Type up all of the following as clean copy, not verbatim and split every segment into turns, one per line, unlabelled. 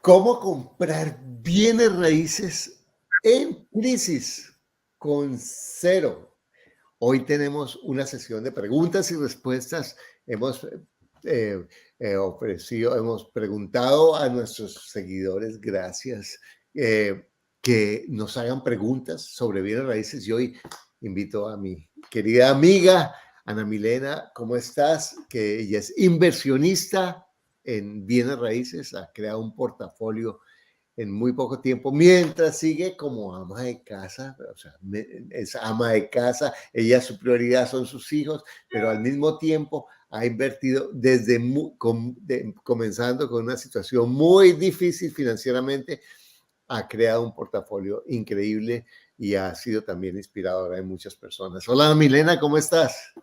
¿Cómo comprar bienes raíces en crisis con cero? Hoy tenemos una sesión de preguntas y respuestas. Hemos hemos preguntado a nuestros seguidores, gracias, que nos hagan preguntas sobre bienes raíces. Y hoy invito a mi querida amiga Ana Milena, ¿cómo estás? Que ella es inversionista en bienes raíces, ha creado un portafolio en muy poco tiempo, mientras sigue como ama de casa, o sea, es ama de casa, ella su prioridad son sus hijos, pero al mismo tiempo ha invertido desde comenzando con una situación muy difícil financieramente, ha creado un portafolio increíble y ha sido también inspiradora de muchas personas. Hola Milena, ¿cómo estás?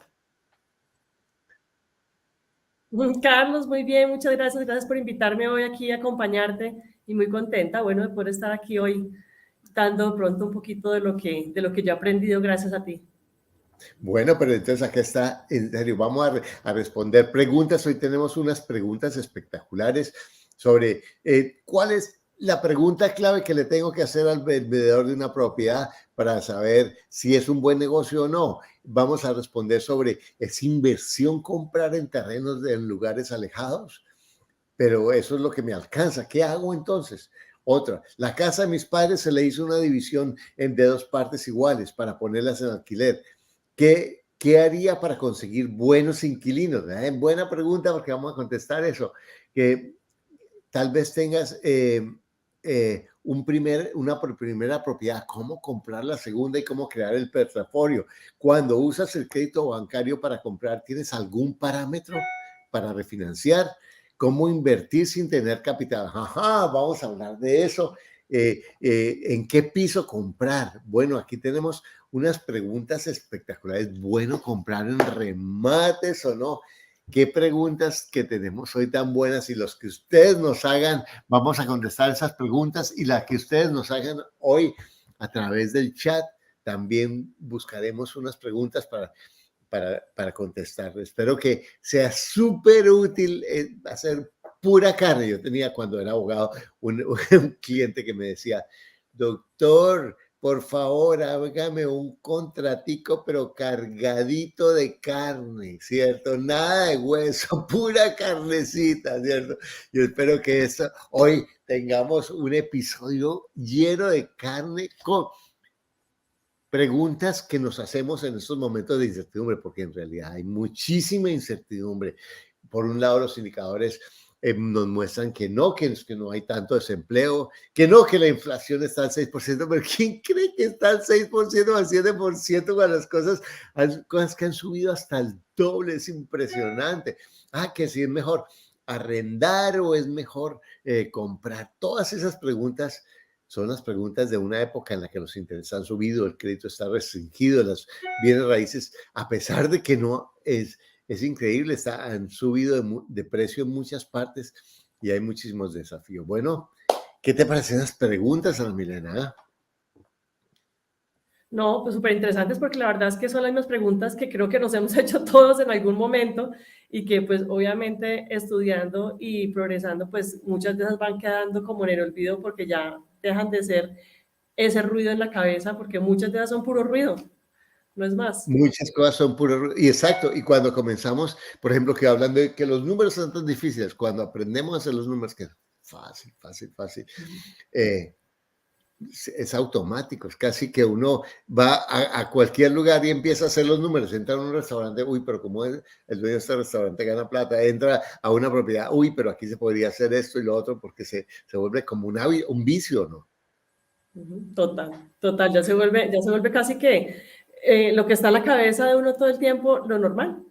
Carlos, muy bien, muchas gracias. Gracias por invitarme hoy aquí a acompañarte y muy contenta, bueno, de poder estar aquí hoy dando de pronto un poquito de lo que yo he aprendido gracias a ti.
Bueno, pero entonces acá está, en serio, vamos a responder preguntas. Hoy tenemos unas preguntas espectaculares sobre cuál es la pregunta clave que le tengo que hacer al vendedor de una propiedad para saber si es un buen negocio o no. Vamos a responder sobre, ¿es inversión comprar en terrenos en lugares alejados? Pero eso es lo que me alcanza. ¿Qué hago entonces? Otra, la casa de mis padres se le hizo una división de dos partes iguales para ponerlas en alquiler. ¿Qué haría para conseguir buenos inquilinos? Buena pregunta porque vamos a contestar eso. Que tal vez tengas una primera propiedad, cómo comprar la segunda y cómo crear el portafolio. Cuando usas el crédito bancario para comprar, ¿tienes algún parámetro para refinanciar? ¿Cómo invertir sin tener capital? Ajá, vamos a hablar de eso. ¿En qué piso comprar? Bueno, aquí tenemos unas preguntas espectaculares. ¿Bueno comprar en remates o no? Qué preguntas que tenemos hoy tan buenas y los que ustedes nos hagan, vamos a contestar esas preguntas y las que ustedes nos hagan hoy a través del chat, también buscaremos unas preguntas para contestar. Espero que sea súper útil hacer pura carne. Yo tenía cuando era abogado un cliente que me decía, doctor, por favor, hágame un contratico, pero cargadito de carne, ¿cierto? Nada de hueso, pura carnecita, ¿cierto? Yo espero que hoy tengamos un episodio lleno de carne con preguntas que nos hacemos en estos momentos de incertidumbre, porque en realidad hay muchísima incertidumbre. Por un lado, los indicadores nos muestran que no hay tanto desempleo, que no, que la inflación está al 6%, pero ¿quién cree que está al 6% o al 7% cuando las cosas que han subido hasta el doble? Es impresionante. Que si es mejor arrendar o es mejor comprar. Todas esas preguntas son las preguntas de una época en la que los intereses han subido, el crédito está restringido, las bienes raíces, a pesar de que no es increíble, han subido de precio en muchas partes y hay muchísimos desafíos. Bueno, ¿qué te parecen las preguntas, Ana Milena?
No, pues súper interesantes porque la verdad es que son las mismas preguntas que creo que nos hemos hecho todos en algún momento y que pues obviamente estudiando y progresando pues muchas de esas van quedando como en el olvido porque ya dejan de ser ese ruido en la cabeza porque muchas de esas son puro ruido, no es más.
Muchas cosas son puro y exacto, y cuando comenzamos, por ejemplo, que hablan de que los números son tan difíciles, cuando aprendemos a hacer los números, que es fácil, fácil, fácil. Es automático, es casi que uno va a cualquier lugar y empieza a hacer los números, entra a un restaurante, uy, pero como el dueño de este restaurante gana plata, entra a una propiedad, uy, pero aquí se podría hacer esto y lo otro, porque se vuelve como un vicio, ¿no?
Total, total, ya se vuelve casi que lo que está en la cabeza de uno todo el tiempo, lo normal.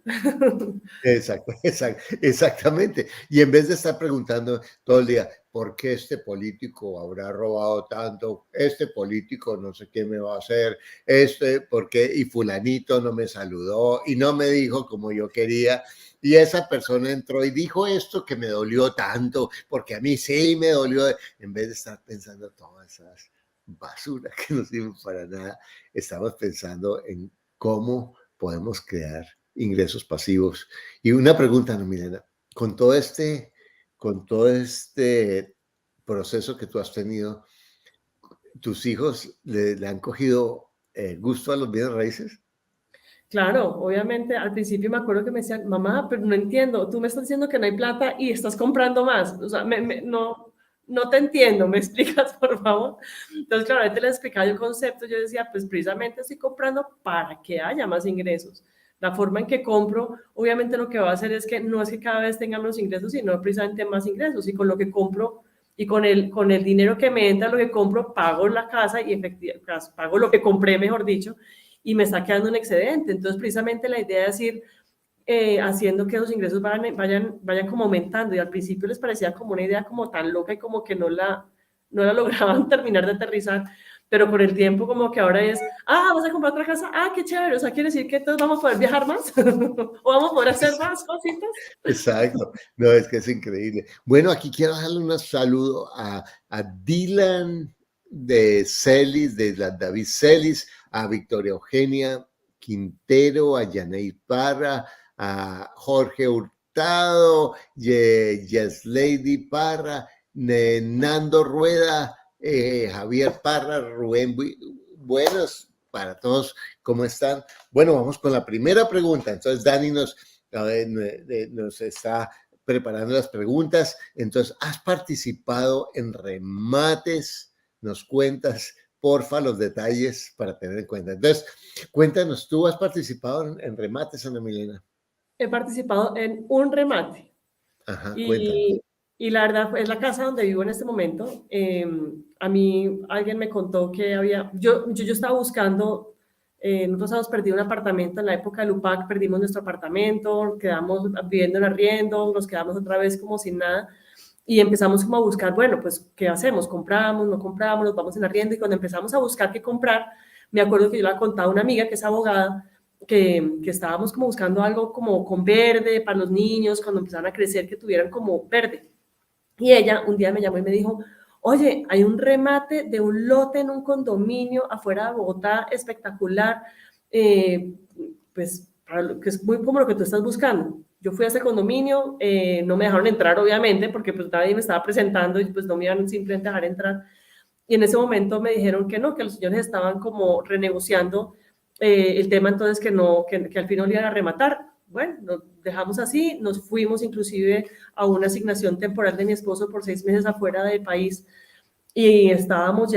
Exacto, exactamente. Y en vez de estar preguntando todo el día, ¿por qué este político habrá robado tanto? Este político no sé qué me va a hacer, ¿por qué? Y fulanito no me saludó y no me dijo como yo quería. Y esa persona entró y dijo esto que me dolió tanto, porque a mí sí me dolió. En vez de estar pensando todas esas basuras que no sirven para nada, estamos pensando en cómo podemos crear ingresos pasivos. Y una pregunta, no, Milena, con todo este proceso que tú has tenido, ¿tus hijos le han cogido gusto a los bienes raíces?
Claro, obviamente al principio me acuerdo que me decían, mamá, pero no entiendo, tú me estás diciendo que no hay plata y estás comprando más, o sea, no, no te entiendo, ¿me explicas, por favor? Entonces, claro, ahorita les explicaba el concepto, yo decía, pues precisamente estoy comprando para que haya más ingresos. La forma en que compro, obviamente lo que va a hacer es que no es que cada vez tenga menos ingresos, sino precisamente más ingresos, y con lo que compro y con el dinero que me entra, lo que compro, pago la casa y efectivamente, pago lo que compré, mejor dicho, y me está quedando un excedente. Entonces, precisamente la idea es ir haciendo que esos ingresos vayan como aumentando. Y al principio les parecía como una idea como tan loca y como que no la lograban terminar de aterrizar. Pero con el tiempo como que ahora es, vas a comprar otra casa, qué chévere, o sea, quiere decir que todos vamos a poder viajar más o vamos a poder hacer más cositas.
Exacto, no, es que es increíble. Bueno, aquí quiero darle un saludo a Dylan de Celis, de la David Celis, a Victoria Eugenia Quintero, a Yanei Parra, a Jorge Hurtado, Yeslady Parra, Nando Rueda, Javier Parra, Rubén. Buenos para todos, ¿cómo están? Bueno, vamos con la primera pregunta. Entonces, Dani nos está preparando las preguntas. Entonces, ¿has participado en remates? Nos cuentas, porfa, los detalles para tener en cuenta. Entonces, cuéntanos, ¿tú has participado en remates, Ana Milena?
He participado en un remate.
Ajá, cuéntanos.
Y la verdad es la casa donde vivo en este momento. A mí alguien me contó que yo estaba buscando, nosotros habíamos perdido un apartamento en la época del UPAC, perdimos nuestro apartamento, quedamos viviendo en arriendo, nos quedamos otra vez como sin nada y empezamos como a buscar, bueno, pues, ¿qué hacemos? ¿Compramos, no compramos, nos vamos en arriendo? Y cuando empezamos a buscar qué comprar, me acuerdo que yo le contaba a una amiga que es abogada, que estábamos como buscando algo como con verde para los niños, cuando empezaran a crecer, que tuvieran como verde. Y ella un día me llamó y me dijo, oye, hay un remate de un lote en un condominio afuera de Bogotá espectacular, eh, pues que es muy como lo que tú estás buscando. Yo fui a ese condominio, no me dejaron entrar obviamente porque pues nadie me estaba presentando y pues no me iban simplemente a dejar entrar. Y en ese momento me dijeron que no, que los señores estaban como renegociando el tema, entonces que al fin no le iban a rematar. Bueno, nos dejamos así, nos fuimos inclusive a una asignación temporal de mi esposo por 6 meses afuera del país y llevamos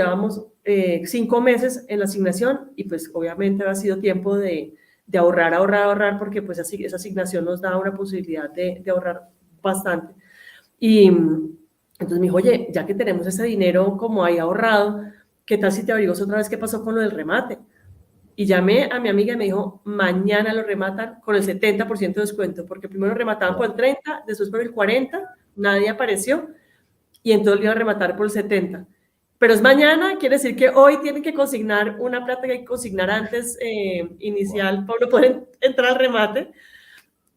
5 meses en la asignación y pues obviamente ha sido tiempo de ahorrar, porque pues así, esa asignación nos da una posibilidad de ahorrar bastante. Y entonces me dijo, oye, ya que tenemos ese dinero como ahí ahorrado, ¿qué tal si te averiguas otra vez qué pasó con lo del remate? Y llamé a mi amiga y me dijo, mañana lo rematan con el 70% de descuento, porque primero remataban por el 30, después por el 40, nadie apareció, y entonces lo iban a rematar por el 70. Pero es mañana, quiere decir que hoy tienen que consignar una plata que hay que consignar antes inicial para poder entrar al remate.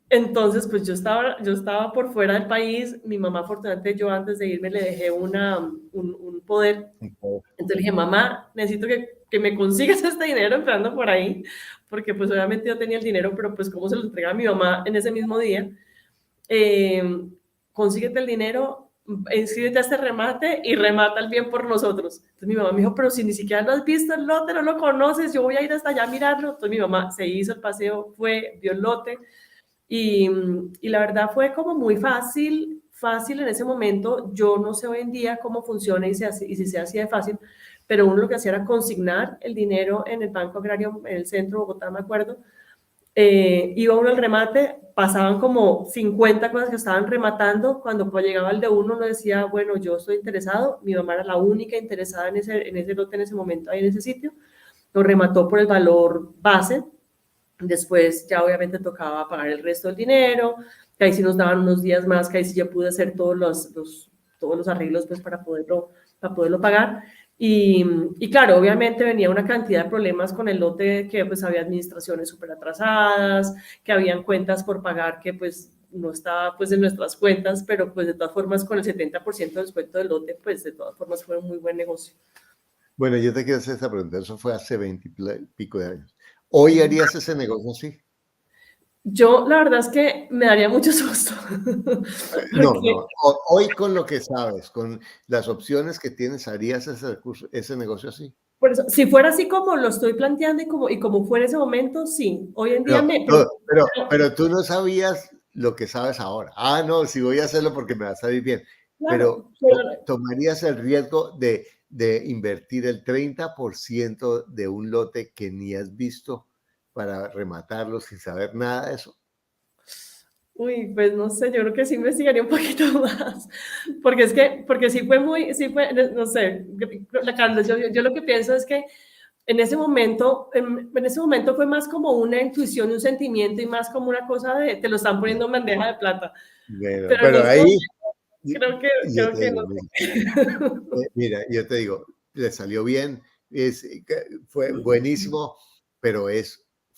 Entonces, pues yo estaba por fuera del país, mi mamá, afortunadamente, yo antes de irme le dejé un poder. Entonces le dije, mamá, necesito que me consigas este dinero entrando por ahí, porque pues obviamente yo tenía el dinero, pero pues cómo se lo entregaba a mi mamá en ese mismo día. Consíguete el dinero, inscríbete a este remate y remata el bien por nosotros. Entonces mi mamá me dijo, pero si ni siquiera lo has visto el lote, no lo conoces, yo voy a ir hasta allá a mirarlo. Entonces mi mamá se hizo el paseo, vio el lote, y la verdad fue como muy fácil en ese momento. Yo no sé hoy en día cómo funciona y si se hacía de fácil, pero uno lo que hacía era consignar el dinero en el Banco Agrario, en el centro de Bogotá, me acuerdo. Iba uno al remate, pasaban como 50 cosas que estaban rematando. Cuando llegaba el de uno, uno decía, bueno, yo estoy interesado. Mi mamá era la única interesada en ese lote en ese momento, ahí en ese sitio. Lo remató por el valor base. Después ya obviamente tocaba pagar el resto del dinero, que ahí sí nos daban unos días más, que ahí sí ya pude hacer todos los arreglos pues para poderlo pagar. Y claro, obviamente venía una cantidad de problemas con el lote, que pues había administraciones súper atrasadas, que habían cuentas por pagar que pues no estaba pues en nuestras cuentas, pero pues de todas formas con el 70% de descuento del lote, pues de todas formas fue un muy buen negocio.
Bueno, yo te quiero hacer esta pregunta. Eso fue hace 20 y pico de años. ¿Hoy harías ese negocio así?
Yo la verdad es que me daría mucho susto,
No,
porque
no. Hoy con lo que sabes, con las opciones que tienes, ¿harías ese negocio así?
por eso, si fuera así como lo estoy planteando y como fue en ese momento, sí. Hoy en día
No,
me
no,
pero
pero tú no sabías lo que sabes ahora. Ah, no, si voy a hacerlo porque me va a salir bien.
claro,
Pero
pero
tomarías el riesgo de invertir el 30% de un lote que ni has visto para rematarlo sin saber nada de eso.
uy, pues no sé, yo creo que sí investigaría un poquito más, porque sí fue, no sé, Carlos, yo lo que pienso es que en ese momento fue más como una intuición, un sentimiento y más como una cosa de te lo están poniendo en bandeja de plata. Pero en
Pero
este
ahí,
momento
y- yo
creo
te
que
digo,
no
mira,
sé.
mira, yo te digo, le salió bien, fue buenísimo, pero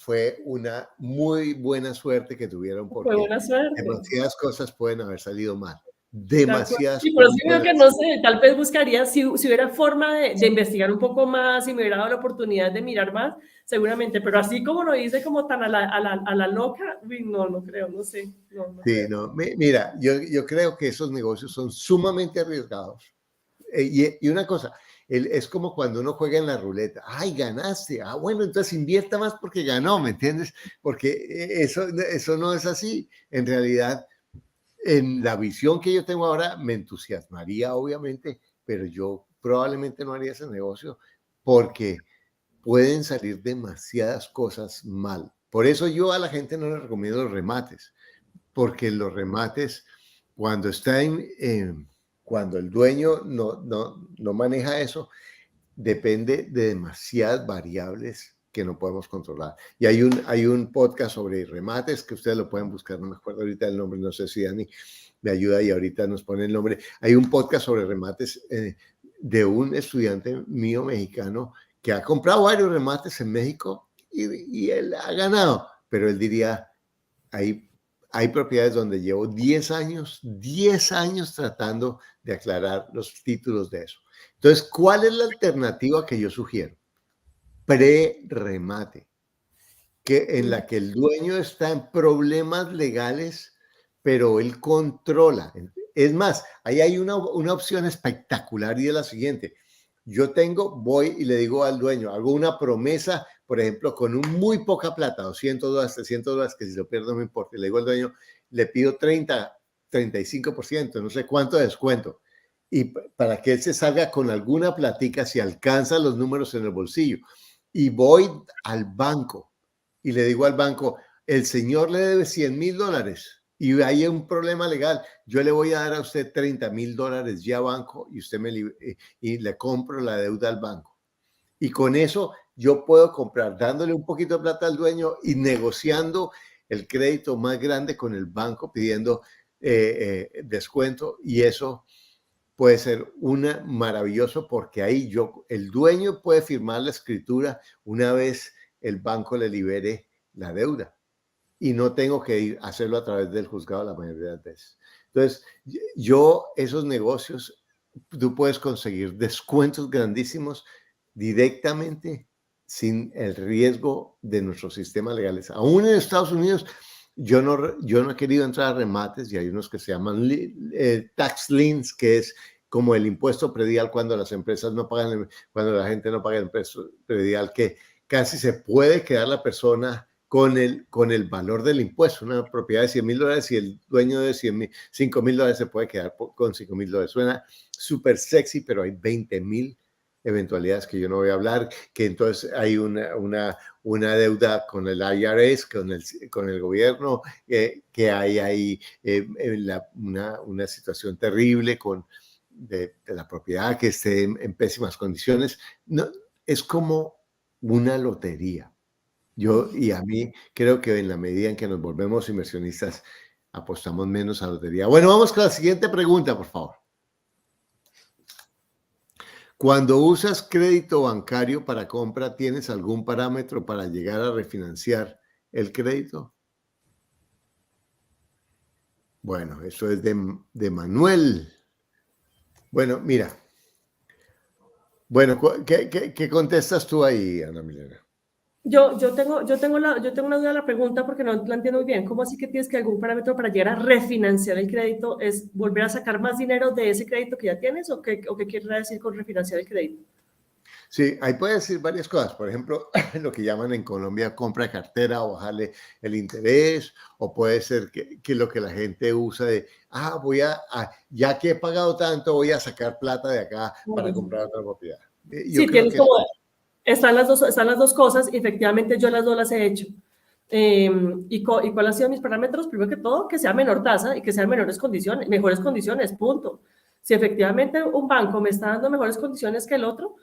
fue una muy buena suerte que tuvieron
Fue
porque
buena suerte.
demasiadas cosas pueden haber salido mal.
De acuerdo.
Demasiadas
Sí, pero
cosas
sí creo
pueden
que
haber
no
salido.
sé, tal vez buscaría, si hubiera forma de investigar un poco más, si me hubiera dado la oportunidad de mirar más, seguramente, pero así como lo hice como tan a la loca, uy, no, no creo, no sé, no, no
Sí,
creo.
no, mira, yo creo que esos negocios son sumamente arriesgados. Y una cosa, es como cuando uno juega en la ruleta. Ay, ganaste. Ah, bueno, entonces invierta más porque ganó, ¿me entiendes? Porque eso no es así. En realidad, en la visión que yo tengo ahora, me entusiasmaría, obviamente, pero yo probablemente no haría ese negocio porque pueden salir demasiadas cosas mal. Por eso yo a la gente no le recomiendo los remates, porque los remates, cuando cuando el dueño no maneja eso, depende de demasiadas variables que no podemos controlar. Y hay un podcast sobre remates que ustedes lo pueden buscar, no me acuerdo ahorita el nombre, no sé si Dani me ayuda y ahorita nos pone el nombre. Hay un podcast sobre remates de un estudiante mío mexicano que ha comprado varios remates en México y él ha ganado, pero él diría, hay, hay propiedades donde llevo 10 años tratando de aclarar los títulos de eso. Entonces, ¿cuál es la alternativa que yo sugiero? Pre-remate, en la que el dueño está en problemas legales, pero él controla. Es más, ahí hay una opción espectacular y es la siguiente. Voy y le digo al dueño, hago una promesa, por ejemplo, con muy poca plata, $200, $300, que si lo pierdo no me importa. Y le digo al dueño, le pido 35%, no sé cuánto de descuento. Y para que él se salga con alguna platica si alcanza los números en el bolsillo. Y voy al banco y le digo al banco, el señor le debe $100,000 y hay un problema legal, yo le voy a dar a usted $30,000 ya banco y y le compro la deuda al banco. Y con eso yo puedo comprar, dándole un poquito de plata al dueño y negociando el crédito más grande con el banco, pidiendo descuento. Y eso puede ser maravilloso porque ahí el dueño puede firmar la escritura una vez el banco le libere la deuda y no tengo que ir a hacerlo a través del juzgado la mayoría de las veces. Entonces, esos negocios, tú puedes conseguir descuentos grandísimos directamente sin el riesgo de nuestros sistemas legales. Aún en Estados Unidos, yo no he querido entrar a remates y hay unos que se llaman tax liens, que es como el impuesto predial cuando las empresas no pagan, cuando la gente no paga el impuesto predial, que casi se puede quedar la persona con el valor del impuesto. Una propiedad de $100,000 y el dueño de $5,000 se puede quedar con $5,000. Suena súper sexy, pero hay 20,000 eventualidades que yo no voy a hablar, que entonces hay una deuda con el IRS, con el gobierno, que hay ahí una situación terrible de la propiedad que esté en pésimas condiciones. No, es como una lotería. Y a mí creo que en la medida en que nos volvemos inversionistas, apostamos menos a la lotería. Bueno, vamos con la siguiente pregunta, por favor. Cuando usas crédito bancario para compra, ¿tienes algún parámetro para llegar a refinanciar el crédito? Bueno, eso es de Manuel. Bueno, mira. Bueno, ¿qué contestas tú ahí, Ana Milena?
Yo tengo una duda de la pregunta porque no la entiendo muy bien. ¿Cómo así que tienes que algún parámetro para llegar a refinanciar el crédito es volver a sacar más dinero de ese crédito que ya tienes o qué quiere decir con refinanciar el crédito?
Sí, ahí puede decir varias cosas. Por ejemplo, lo que llaman en Colombia compra de cartera o bajarle el interés, o puede ser que lo que la gente usa de, ya que he pagado tanto, voy a sacar plata de acá para comprar otra propiedad. Yo
Sí,
creo
tienes
que
como, están las dos cosas y efectivamente yo las dos las he hecho. ¿Y cuáles han sido mis parámetros? Primero que todo, que sea menor tasa y que sean mejores condiciones, punto. Si efectivamente un banco me está dando mejores condiciones que el otro,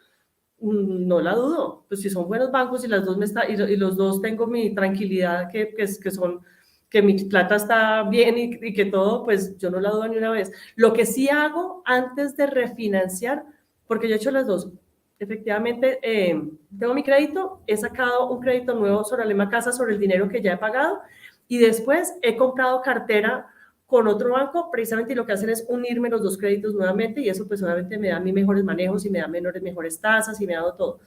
no la dudo. Pues si son buenos bancos y las dos y los dos tengo mi tranquilidad que son que mi plata está bien y que todo, pues yo no la dudo ni una vez. Lo que sí hago antes de refinanciar, porque yo he hecho las dos, efectivamente, tengo mi crédito, he sacado un crédito nuevo sobre la misma casa, sobre el dinero que ya he pagado, y después he comprado cartera con otro banco, precisamente y lo que hacen es unirme los dos créditos nuevamente y eso pues obviamente me da a mí mejores manejos y me da mejores tasas y me ha dado todo.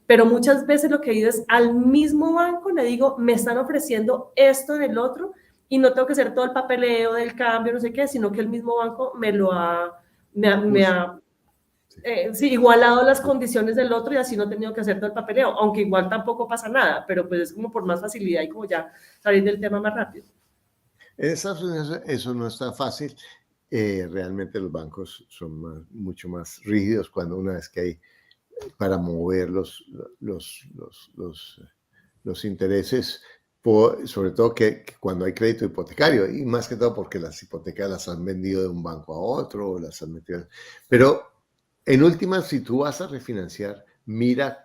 Pero muchas veces lo que he ido es al mismo banco, le digo, me están ofreciendo esto en el otro y no tengo que hacer todo el papeleo del cambio, no sé qué, sino que el mismo banco me
justo.
ha
Sí.
sí, igualado las condiciones del otro y así no he tenido que hacer todo el papeleo, aunque igual tampoco pasa nada, pero pues es como por más facilidad y como ya salir del tema más rápido.
En Estados Unidos eso no está fácil. Realmente los bancos son mucho más rígidos cuando una vez que hay para mover los, los, los, los intereses, sobre todo que cuando hay crédito hipotecario, y más que todo porque las hipotecas las han vendido de un banco a otro, o las han metido. Pero en últimas, si tú vas a refinanciar, mira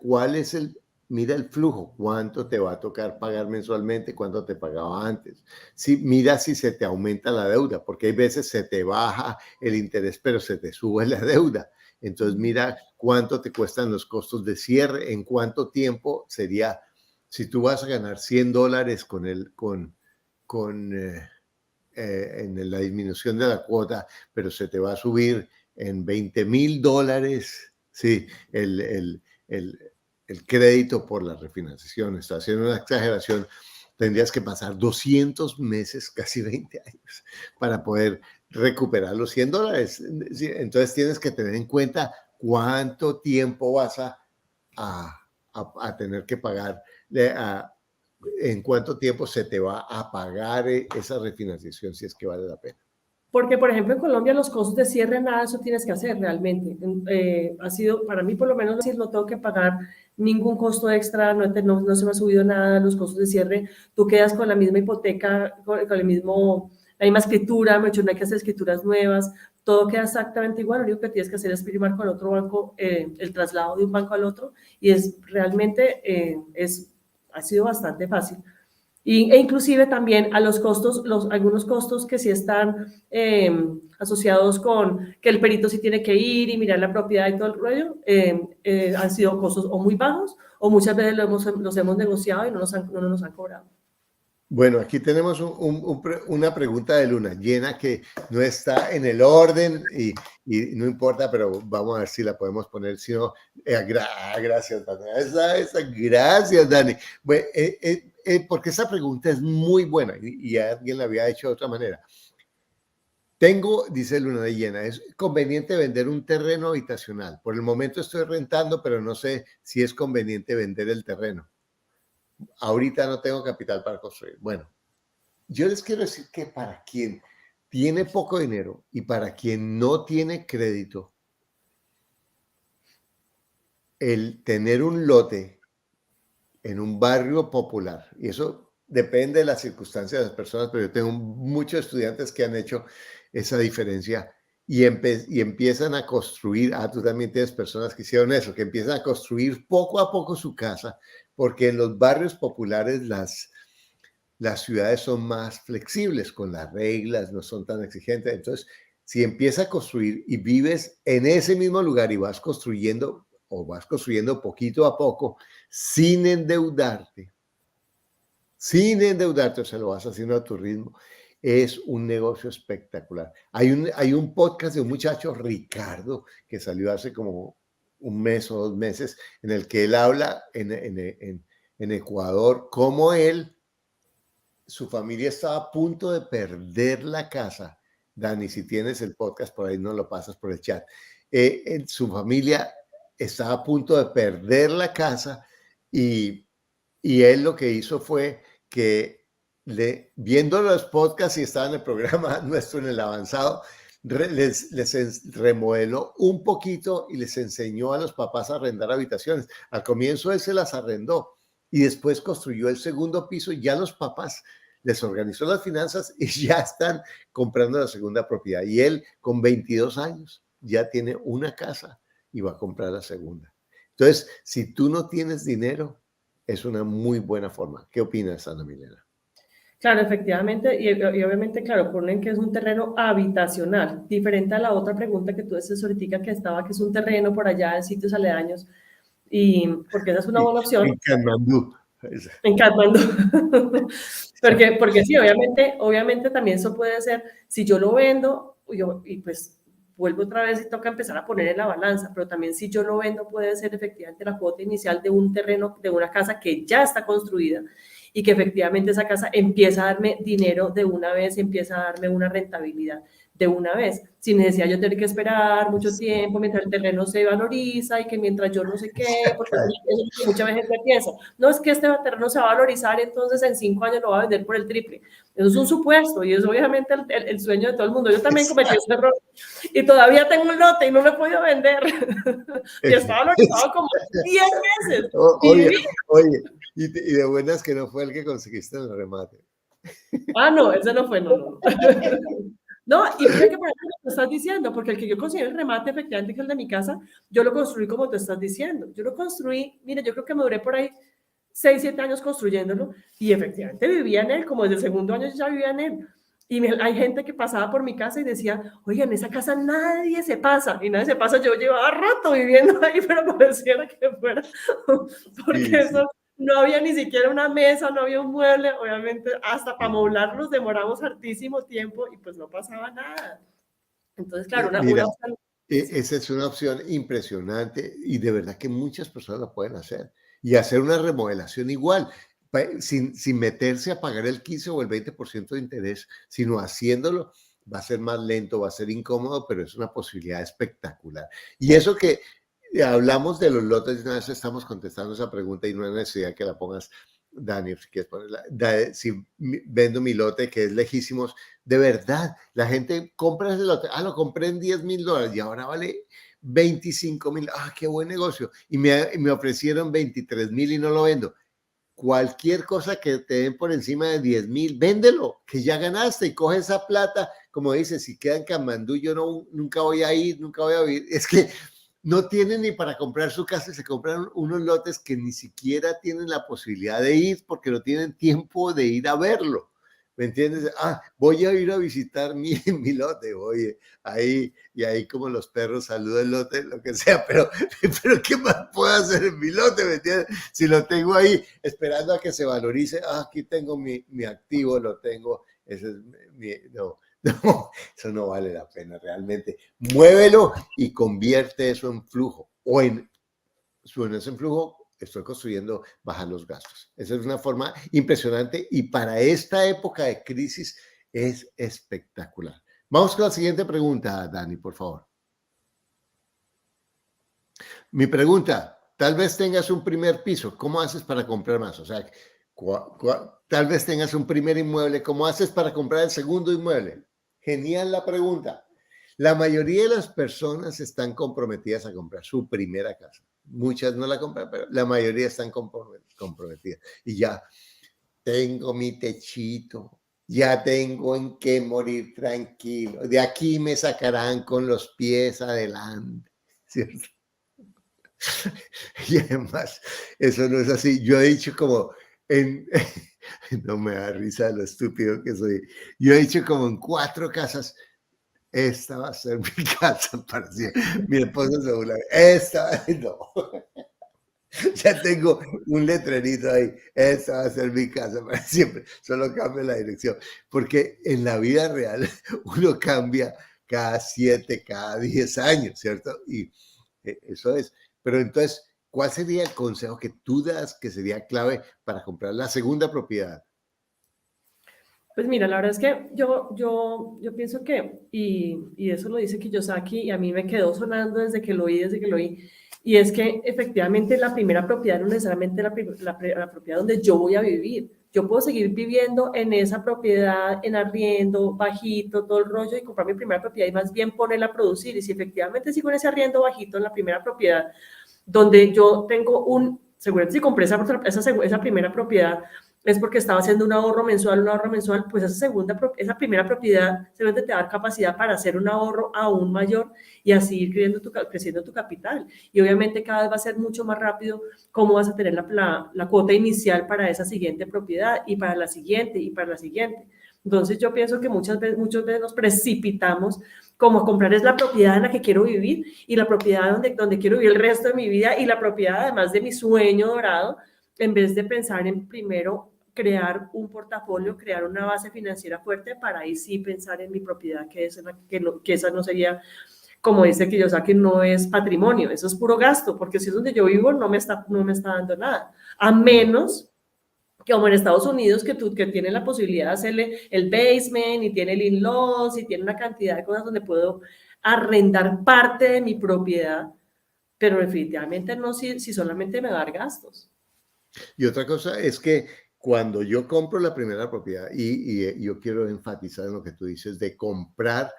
el flujo, cuánto te va a tocar pagar mensualmente, cuánto te pagaba antes. Sí, mira si se te aumenta la deuda, porque hay veces se te baja el interés, pero se te sube la deuda. Entonces mira cuánto te cuestan los costos de cierre, en cuánto tiempo sería, si tú vas a ganar $100 en la disminución de la cuota, pero se te va a subir en $20,000, sí, el, el crédito por la refinanciación. Está haciendo una exageración. Tendrías que pasar 200 meses, casi 20 años, para poder recuperar los $100. Sí, entonces tienes que tener en cuenta cuánto tiempo vas a, a tener que pagar, en cuánto tiempo se te va a pagar esa refinanciación, si es que vale la pena.
Porque, por ejemplo, en Colombia los costos de cierre, nada de eso tienes que hacer realmente. Ha sido, para mí por lo menos, decir, no tengo que pagar ningún costo extra, no se me ha subido nada los costos de cierre. Tú quedas con la misma hipoteca, con el mismo, la misma escritura, no hay que hacer escrituras nuevas, todo queda exactamente igual. Lo único que tienes que hacer es firmar con otro banco el traslado de un banco al otro y es realmente, ha sido bastante fácil. Inclusive también a los costos, algunos costos que sí están asociados con que el perito sí tiene que ir y mirar la propiedad y todo el rollo, han sido costos o muy bajos o muchas veces los hemos negociado y no nos han cobrado.
Bueno, aquí tenemos una pregunta de Luna Llena que no está en el orden y no importa, pero vamos a ver si la podemos poner. Si no, gracias, Dani. Gracias, Dani. Bueno, porque esa pregunta es muy buena y alguien la había hecho de otra manera. Dice Luna de Llena, es conveniente vender un terreno habitacional. Por el momento estoy rentando, pero no sé si es conveniente vender el terreno. Ahorita no tengo capital para construir. Bueno, yo les quiero decir que para quien tiene poco dinero y para quien no tiene crédito, el tener un lote en un barrio popular, y eso depende de las circunstancias de las personas, pero yo tengo muchos estudiantes que han hecho esa diferencia y empiezan a construir, tú también tienes personas que hicieron eso, que empiezan a construir poco a poco su casa, porque en los barrios populares las ciudades son más flexibles con las reglas, no son tan exigentes. Entonces, si empiezas a construir y vives en ese mismo lugar y vas construyendo o vas construyendo poquito a poco sin endeudarte, o sea, lo vas haciendo a tu ritmo, es un negocio espectacular. Hay un podcast de un muchacho, Ricardo, que salió hace como un mes o 2 meses, en el que él habla en Ecuador, cómo su familia estaba a punto de perder la casa. Dani, si tienes el podcast por ahí, no lo pasas por el chat. Su familia estaba a punto de perder la casa y él lo que hizo fue que, viendo los podcasts y estaba en el programa nuestro, en el avanzado, les remodeló un poquito y les enseñó a los papás a arrendar habitaciones. Al comienzo él se las arrendó y después construyó el segundo piso y ya los papás les organizó las finanzas y ya están comprando la segunda propiedad. Y él con 22 años ya tiene una casa y va a comprar la segunda. Entonces, si tú no tienes dinero, es una muy buena forma. ¿Qué opinas, Ana Milena?
Claro, efectivamente, y obviamente, claro, ponen que es un terreno habitacional, diferente a la otra pregunta que tú haces ahorita que estaba, que es un terreno por allá en sitios aledaños, y porque esa es una buena opción.
En Katmandú.
En Katmandú. Porque sí, obviamente también eso puede ser, si yo lo vendo, y pues vuelvo otra vez y toca empezar a poner en la balanza, pero también si yo lo vendo puede ser efectivamente la cuota inicial de un terreno, de una casa que ya está construida y que efectivamente esa casa empieza a darme dinero de una vez, empieza a darme una rentabilidad de una vez, sin necesidad yo tener que esperar mucho tiempo mientras el terreno se valoriza y que mientras yo no sé qué, porque eso es lo que mucha gente piensa, no es que este terreno se va a valorizar, entonces en 5 años lo va a vender por el triple. Eso es un supuesto y es obviamente el sueño de todo el mundo. Yo también cometí ese error y todavía tengo un lote y no lo he podido vender. Y está valorizado como 10 veces.
Oye, y de buenas que no fue el que conseguiste en el remate.
No, ese no fue, no. No, y mira que por ejemplo lo estás diciendo, porque el que yo conseguí el remate, efectivamente, que es el de mi casa, yo lo construí como tú estás diciendo. Yo lo construí, mire, yo creo que me duré por ahí 6, 7 años construyéndolo y efectivamente vivía en él, como desde el segundo año yo ya vivía en él. Y hay gente que pasaba por mi casa y decía, oye, en esa casa nadie se pasa, y nadie se pasa, yo llevaba rato viviendo ahí, pero pareciera que fuera, porque
Sí,
eso, no había ni siquiera una mesa, no había un mueble, obviamente hasta para moblar nos demoramos hartísimo tiempo y pues no pasaba nada. Entonces, claro,
Mira,
opción,
esa es una opción impresionante y de verdad que muchas personas lo pueden hacer y hacer una remodelación igual, sin meterse a pagar el 15 o el 20% de interés, sino haciéndolo. Va a ser más lento, va a ser incómodo, pero es una posibilidad espectacular. Y eso que hablamos de los lotes, una vez estamos contestando esa pregunta y no hay necesidad que la pongas, Dani, si quieres ponerla. Si vendo mi lote que es lejísimos, de verdad, la gente compra ese lote, lo compré en $10,000 y ahora vale 25,000, qué buen negocio. Y me ofrecieron 23,000 y no lo vendo. Cualquier cosa que te den por encima de 10,000, véndelo, que ya ganaste y coge esa plata. Como dices, si queda en Kamandú, yo nunca voy a ir, nunca voy a vivir. Es que no tienen ni para comprar su casa, se compran unos lotes que ni siquiera tienen la posibilidad de ir porque no tienen tiempo de ir a verlo. ¿Me entiendes? Voy a ir a visitar mi lote, oye, ahí, y ahí como los perros saludan el lote, lo que sea, pero ¿qué más puedo hacer en mi lote? ¿Me entiendes? Si lo tengo ahí esperando a que se valorice, aquí tengo mi activo, lo tengo, ese es no, eso no vale la pena realmente. Muévelo y convierte eso en flujo. O en ese flujo, estoy construyendo, bajar los gastos. Esa es una forma impresionante y para esta época de crisis es espectacular. Vamos con la siguiente pregunta, Dani, por favor. Mi pregunta, tal vez tengas un primer piso, ¿cómo haces para comprar más? O sea, tal vez tengas un primer inmueble, ¿cómo haces para comprar el segundo inmueble? Genial la pregunta. La mayoría de las personas están comprometidas a comprar su primera casa. Muchas no la compran, pero la mayoría están comprometidas. Y ya tengo mi techito, ya tengo en qué morir tranquilo. De aquí me sacarán con los pies adelante, ¿cierto? Y además, eso no es así. Yo he dicho como no me da risa lo estúpido que soy. Yo he dicho como en 4 casas, esta va a ser mi casa para siempre. Mi esposa se burla. No. Ya tengo un letrerito ahí. Esta va a ser mi casa para siempre. Solo cambio la dirección. Porque en la vida real uno cambia cada 7, cada 10 años, ¿cierto? Y eso es. Pero entonces, ¿Cuál sería el consejo que tú das que sería clave para comprar la segunda propiedad?
Pues mira, la verdad es que yo pienso que, y eso lo dice Kiyosaki, y a mí me quedó sonando desde que lo oí, y es que efectivamente la primera propiedad no necesariamente la propiedad donde yo voy a vivir. Yo puedo seguir viviendo en esa propiedad, en arriendo, bajito, todo el rollo, y comprar mi primera propiedad y más bien ponerla a producir. Y si efectivamente sigo en ese arriendo bajito en la primera propiedad, donde yo tengo seguramente si compré esa primera propiedad, es porque estaba haciendo un ahorro mensual, pues esa primera propiedad seguramente te va a dar capacidad para hacer un ahorro aún mayor y así ir creciendo tu capital. Y obviamente cada vez va a ser mucho más rápido cómo vas a tener la cuota inicial para esa siguiente propiedad y para la siguiente y para la siguiente. Entonces yo pienso que muchas veces nos precipitamos como comprar es la propiedad en la que quiero vivir y la propiedad donde quiero vivir el resto de mi vida y la propiedad además de mi sueño dorado, en vez de pensar en primero crear un portafolio, crear una base financiera fuerte para ahí sí pensar en mi propiedad, que esa no sería, como dice Kiyosaki, no es patrimonio, eso es puro gasto, porque si es donde yo vivo no me está dando nada, a menos que como en Estados Unidos, que tienen la posibilidad de hacerle el basement y tiene el in-laws y tiene una cantidad de cosas donde puedo arrendar parte de mi propiedad, pero definitivamente no si solamente me va a dar gastos.
Y otra cosa es que cuando yo compro la primera propiedad, y yo quiero enfatizar en lo que tú dices, de comprar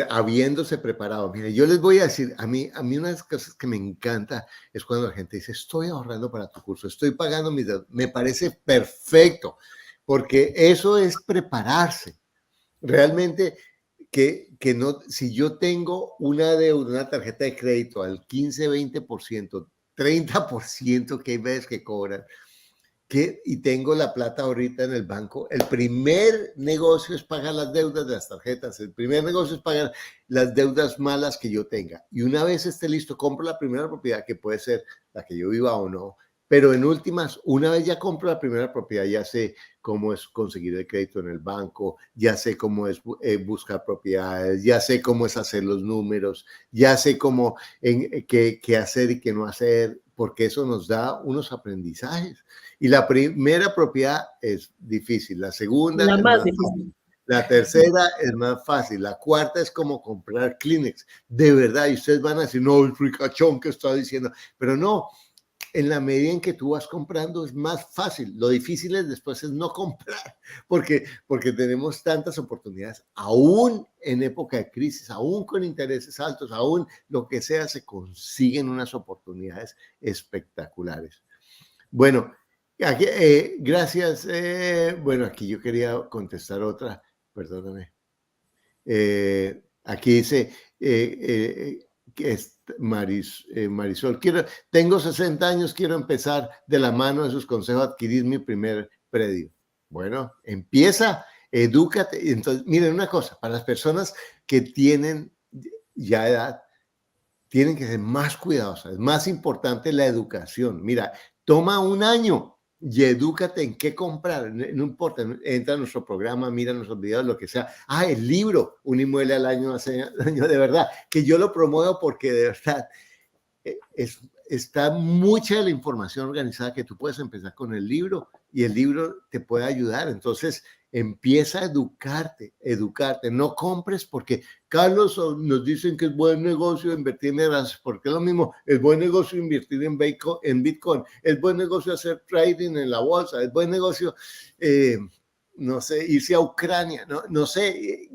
habiéndose preparado. Mire, yo les voy a decir, a mí una de las cosas que me encanta es cuando la gente dice, estoy ahorrando para tu curso, estoy pagando mis deudas. Me parece perfecto, porque eso es prepararse. Realmente, que no, si yo tengo una deuda, una tarjeta de crédito al 15, 20%, 30% que hay veces que cobran, y tengo la plata ahorita en el banco, el primer negocio es pagar las deudas de las tarjetas, el primer negocio es pagar las deudas malas que yo tenga. Y una vez esté listo, compro la primera propiedad, que puede ser la que yo viva o no, pero en últimas, una vez ya compro la primera propiedad, ya sé cómo es conseguir el crédito en el banco, ya sé cómo es buscar propiedades, ya sé cómo es hacer los números, ya sé cómo qué hacer y qué no hacer, porque eso nos da unos aprendizajes. Y la primera propiedad es difícil, la segunda
La
es
más
más fácil,
difícil.
la tercera es más fácil, la cuarta es como comprar Kleenex, de verdad, y ustedes van a decir, no, el fricachón que está diciendo, pero no, en la medida en que tú vas comprando es más fácil, lo difícil es después es no comprar, porque tenemos tantas oportunidades, aún en época de crisis, aún con intereses altos, aún lo que sea, se consiguen unas oportunidades espectaculares. Bueno, aquí, gracias. Bueno, aquí yo quería contestar otra, perdóname. Aquí dice que es Marisol, tengo 60 años, quiero empezar de la mano de sus consejos a adquirir mi primer predio. Bueno, empieza, edúcate. Entonces, miren una cosa, para las personas que tienen ya edad, tienen que ser más cuidadosas. Es más importante la educación. Mira, toma un año y edúcate en qué comprar. No importa, entra a nuestro programa, mira nuestros videos, lo que sea. Ah, el libro, Un inmueble al año, hace año, de verdad, que yo lo promuevo porque de verdad está mucha de la información organizada que tú puedes empezar con el libro y el libro te puede ayudar. Entonces, empieza a educarte. No compres porque Carlos nos dicen que es buen negocio invertir en heras, porque es lo mismo, es buen negocio invertir en Bitcoin, es buen negocio hacer trading en la bolsa, es buen negocio, no sé, irse a Ucrania, no sé,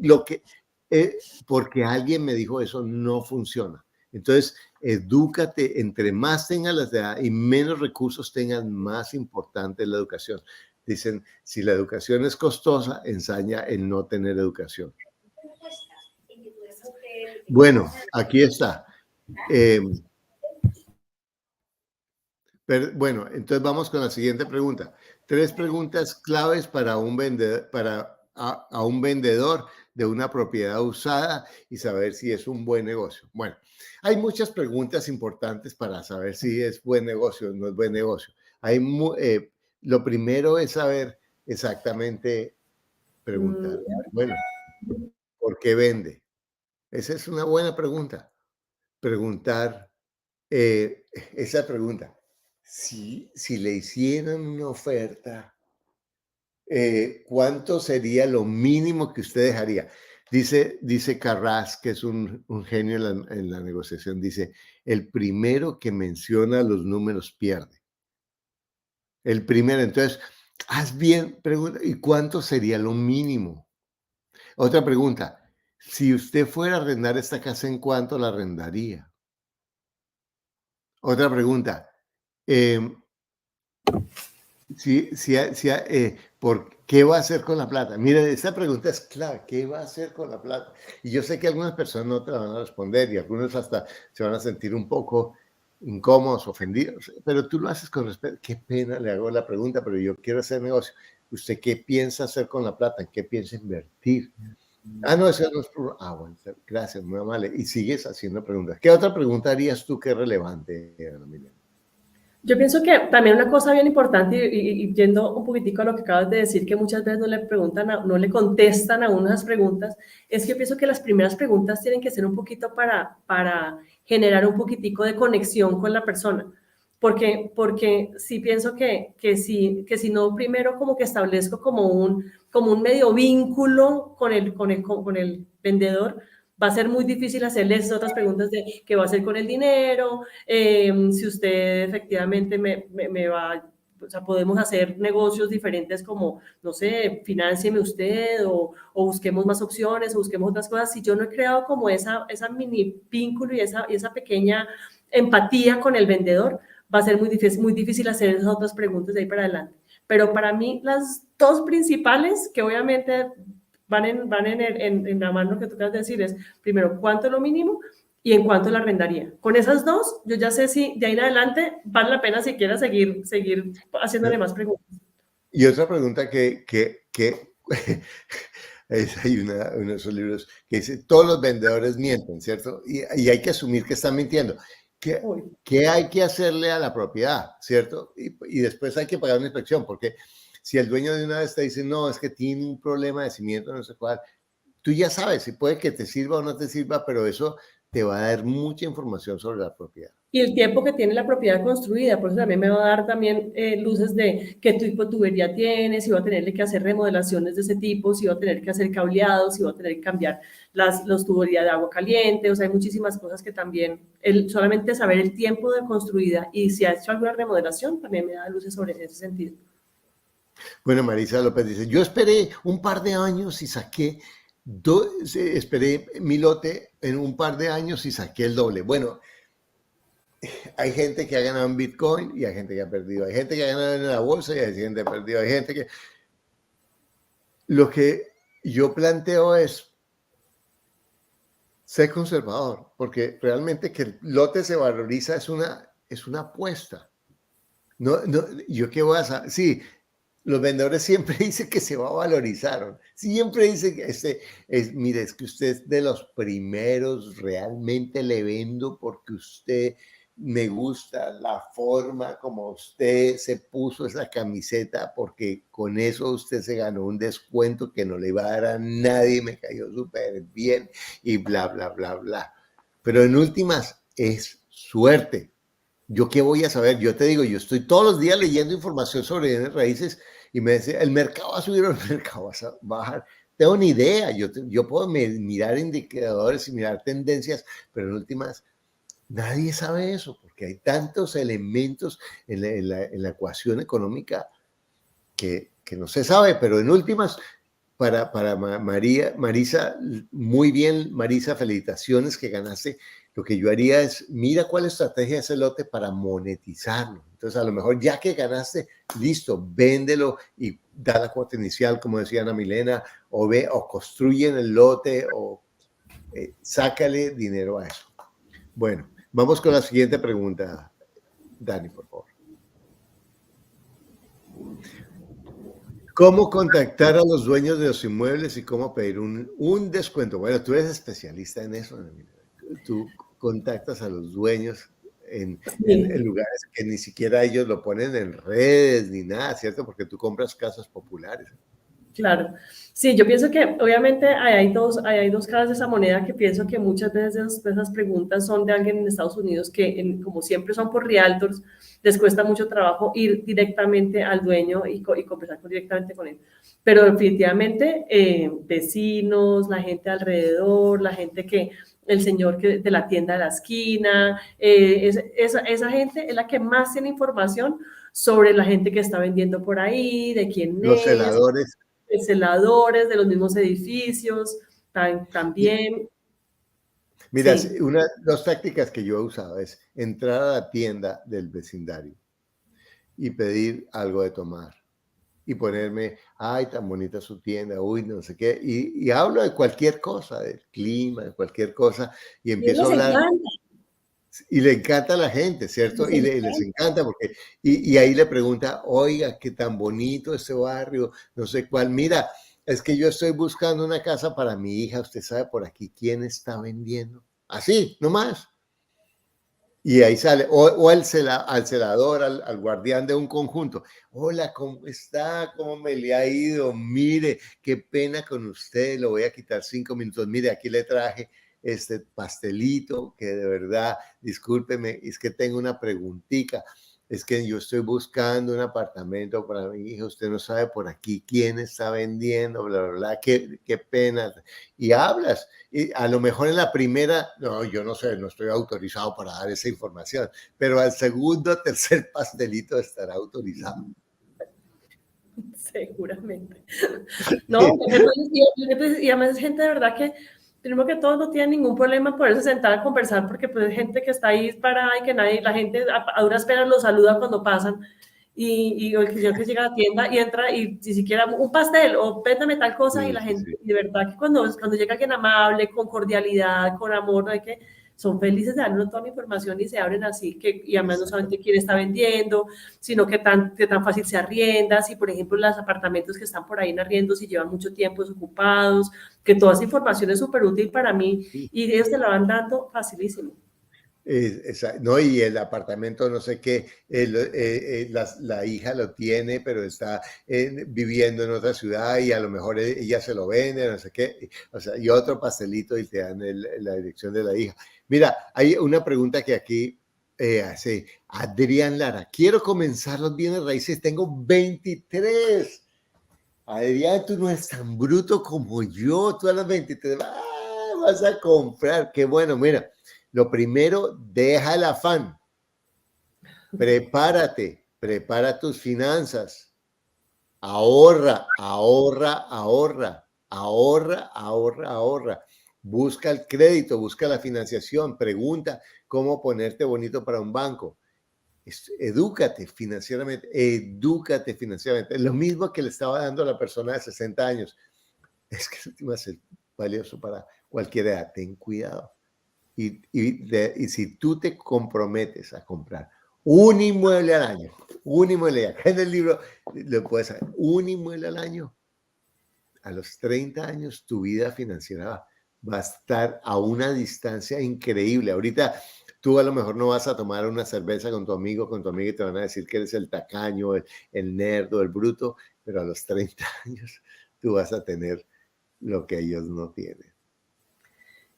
porque alguien me dijo eso no funciona. Entonces, edúcate, entre más tengas las de edad y menos recursos tengas, más importante es la educación. Dicen, si la educación es costosa, ensaña el no tener educación. Bueno, aquí está. Bueno, entonces vamos con la siguiente pregunta. 3 preguntas claves para un vendedor, a un vendedor de una propiedad usada y saber si es un buen negocio. Bueno, hay muchas preguntas importantes para saber si es buen negocio o no es buen negocio. Lo primero es saber exactamente, preguntar,
Mm,
bueno, ¿por qué vende? Esa es una buena pregunta. Preguntar. esa pregunta, si le hicieran una oferta, ¿cuánto sería lo mínimo que usted dejaría? Dice Carras, que es un genio en la negociación, dice, el primero que menciona los números pierde. El primero, entonces, haz bien, pregunta, ¿y cuánto sería lo mínimo? Otra pregunta, si usted fuera a arrendar esta casa, ¿en cuánto la arrendaría? Otra pregunta, em, ¿por qué va a hacer con la plata? Mire, esta pregunta es clave, ¿qué va a hacer con la plata? Y yo sé que algunas personas no te la van a responder y algunos hasta se van a sentir un poco incómodos, ofendidos, pero tú lo haces con respeto. Qué pena, le hago la pregunta, pero yo quiero hacer negocio. ¿Usted qué piensa hacer con la plata? ¿En qué piensa invertir? Ah, no, eso no es bueno, gracias, muy amable. Y sigues haciendo preguntas. ¿Qué otra pregunta harías tú que es relevante, Ana Milena?
Yo pienso que también una cosa bien importante, y yendo un poquitico a lo que acabas de decir, que muchas veces no le preguntan, no le contestan a unas preguntas, es que yo pienso que las primeras preguntas tienen que ser un poquito para generar un poquitico de conexión con la persona. Porque sí pienso que si no primero como que establezco como un medio vínculo con el vendedor, va a ser muy difícil hacerle esas otras preguntas de qué va a hacer con el dinero, si usted efectivamente me va, o sea, podemos hacer negocios diferentes como, no sé, financieme usted o busquemos más opciones o busquemos otras cosas. Si yo no he creado como esa mini vínculo y esa pequeña empatía con el vendedor, va a ser muy difícil hacer esas otras preguntas de ahí para adelante. Pero para mí las dos principales, que obviamente en la mano que tú acabas de decir, es primero, ¿cuánto es lo mínimo? Y en cuánto la arrendaría. Con esas dos, yo ya sé si de ahí en adelante vale la pena si quiera seguir haciéndole más preguntas.
Y otra pregunta hay uno de esos libros que dice, todos los vendedores mienten, ¿cierto? Y hay que asumir que están mintiendo. ¿Qué,
Uy.
¿Qué hay que hacerle a la propiedad, ¿cierto? Y después hay que pagar una inspección, porque si el dueño de una vez te dice, no, es que tiene un problema de cimiento, no sé cuál, tú ya sabes si puede que te sirva o no te sirva, pero eso te va a dar mucha información sobre la propiedad.
Y el tiempo que tiene la propiedad construida, por eso también me va a dar también luces de qué tipo de tubería tiene, si va a tenerle que hacer remodelaciones de ese tipo, si va a tener que hacer cableado, si va a tener que cambiar los tuberías de agua caliente, o sea, hay muchísimas cosas que también, solamente saber el tiempo de construida y si ha hecho alguna remodelación, también me da luces sobre ese sentido.
Bueno, Marisa López dice, yo esperé un par de años y esperé mi lote en un par de años y saqué el doble. Bueno, hay gente que ha ganado en Bitcoin y hay gente que ha perdido. Hay gente que ha ganado en la bolsa y hay gente que ha perdido. Hay gente que... Lo que yo planteo es ser conservador, porque realmente que el lote se valoriza es una apuesta. No, yo qué voy a saber. Sí, los vendedores siempre dicen que se va a valorizar. Siempre dicen que mire, es que usted es de los primeros, realmente le vendo porque usted me gusta la forma como usted se puso esa camiseta, porque con eso usted se ganó un descuento que no le iba a dar a nadie, me cayó súper bien y bla, bla, bla, bla. Pero en últimas es suerte. ¿Yo qué voy a saber? Yo te digo, yo estoy todos los días leyendo información sobre bienes raíces y me dice, el mercado va a subir o el mercado va a bajar. Tengo ni idea, yo puedo mirar indicadores y mirar tendencias, pero en últimas, nadie sabe eso, porque hay tantos elementos en la ecuación económica que no se sabe, pero en últimas, para Marisa, muy bien, Marisa, felicitaciones que ganaste. Lo que yo haría es, mira cuál estrategia es el lote para monetizarlo. Entonces, a lo mejor ya que ganaste, listo, véndelo y da la cuota inicial, como decía Ana Milena, o construyen el lote, o sácale dinero a eso. Bueno, vamos con la siguiente pregunta, Dani, por favor. ¿Cómo contactar a los dueños de los inmuebles y cómo pedir un descuento? Bueno, tú eres especialista en eso. Tú contactas a los dueños en
Sí.
lugares que ni siquiera ellos lo ponen en redes ni nada, ¿cierto? Porque tú compras casas populares.
Claro. Sí, yo pienso que obviamente ahí hay dos caras de esa moneda que pienso que muchas veces de esas preguntas son de alguien en Estados Unidos que como siempre son por realtors, les cuesta mucho trabajo ir directamente al dueño y conversar directamente con él. Pero definitivamente vecinos, la gente alrededor, la gente que, el señor que, de la tienda de la esquina, esa gente es la que más tiene información sobre la gente que está vendiendo por ahí, de quién
Los
es,
celadores.
celadores de los mismos edificios,
Y
también,
mira,
sí.
dos tácticas que yo he usado es entrar a la tienda del vecindario y pedir algo de tomar y ponerme, ay, tan bonita su tienda, uy, no sé qué, y hablo de cualquier cosa, del clima, de cualquier cosa, y
Y
empiezo a
les
hablar.
encanta,
Y le encanta a la gente, ¿cierto?
les
Les
encanta.
encanta porque, y ahí le pregunta, oiga, qué tan bonito este barrio, no sé cuál. Mira, es que yo estoy buscando una casa para mi hija, usted sabe por aquí quién está vendiendo. Así, nomás. Y ahí sale, o al celador, al guardián de un conjunto. Hola, ¿cómo está? ¿Cómo me le ha ido? Mire, qué pena con usted, lo voy a quitar 5 minutos. Mire, aquí le traje este pastelito que de verdad, discúlpeme, es que tengo una preguntita. Es que yo estoy buscando un apartamento para mi hija, usted no sabe por aquí quién está vendiendo, bla, bla, bla, qué pena. Y hablas. Y a lo mejor en la primera, no, yo no sé, no estoy autorizado para dar esa información, pero al segundo, tercer pastelito estará autorizado.
Seguramente. No, y además es gente de verdad que, primero que todo, no tiene ningún problema en poderse sentar a conversar, porque pues es gente que está ahí parada y que nadie, la gente a duras penas los saluda cuando pasan, y el señor que llega a la tienda y entra y ni siquiera un pastel o pétame tal cosa, y
Sí,
la
sí,
gente,
sí.
y de verdad que cuando llega alguien amable, con cordialidad, con amor, no hay que son felices de darnos toda la información y se abren así, que, y además no solamente quién está vendiendo, sino que tan fácil se arrienda, si por ejemplo los apartamentos que están por ahí en arriendo, si llevan mucho tiempo desocupados, que toda esa información es súper útil para mí y ellos te la van dando facilísimo.
No, y el apartamento, no sé qué, la hija lo tiene, pero está viviendo en otra ciudad y a lo mejor ella se lo vende, no sé qué, o sea, y otro pastelito y te dan la dirección de la hija. Mira, hay una pregunta que aquí hace Adrián Lara. Quiero comenzar los bienes raíces, tengo 23. Adrián, tú no eres tan bruto como yo, tú a los 23 vas a comprar, qué bueno, mira. Lo primero, deja el afán. Prepárate, prepara tus finanzas. Ahorra, ahorra, ahorra, ahorra, ahorra, ahorra. Busca el crédito, busca la financiación, pregunta cómo ponerte bonito para un banco. Edúcate financieramente, edúcate financieramente. Lo mismo que le estaba dando a la persona de 60 años. Es que va a ser valioso para cualquier edad. Ten cuidado. Y si tú te comprometes a comprar un inmueble al año, un inmueble, acá en el libro lo puedes saber, un inmueble al año, a los 30 años tu vida financiera va a estar a una distancia increíble. Ahorita tú a lo mejor no vas a tomar una cerveza con tu amigo, con tu amiga y te van a decir que eres el tacaño, el nerd o el bruto, pero a los 30 años tú vas a tener lo que ellos no tienen.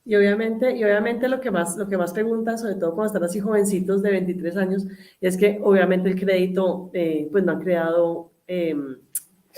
Y obviamente lo que más preguntan, sobre todo cuando están así jovencitos de 23 años, es que obviamente el crédito, pues no han creado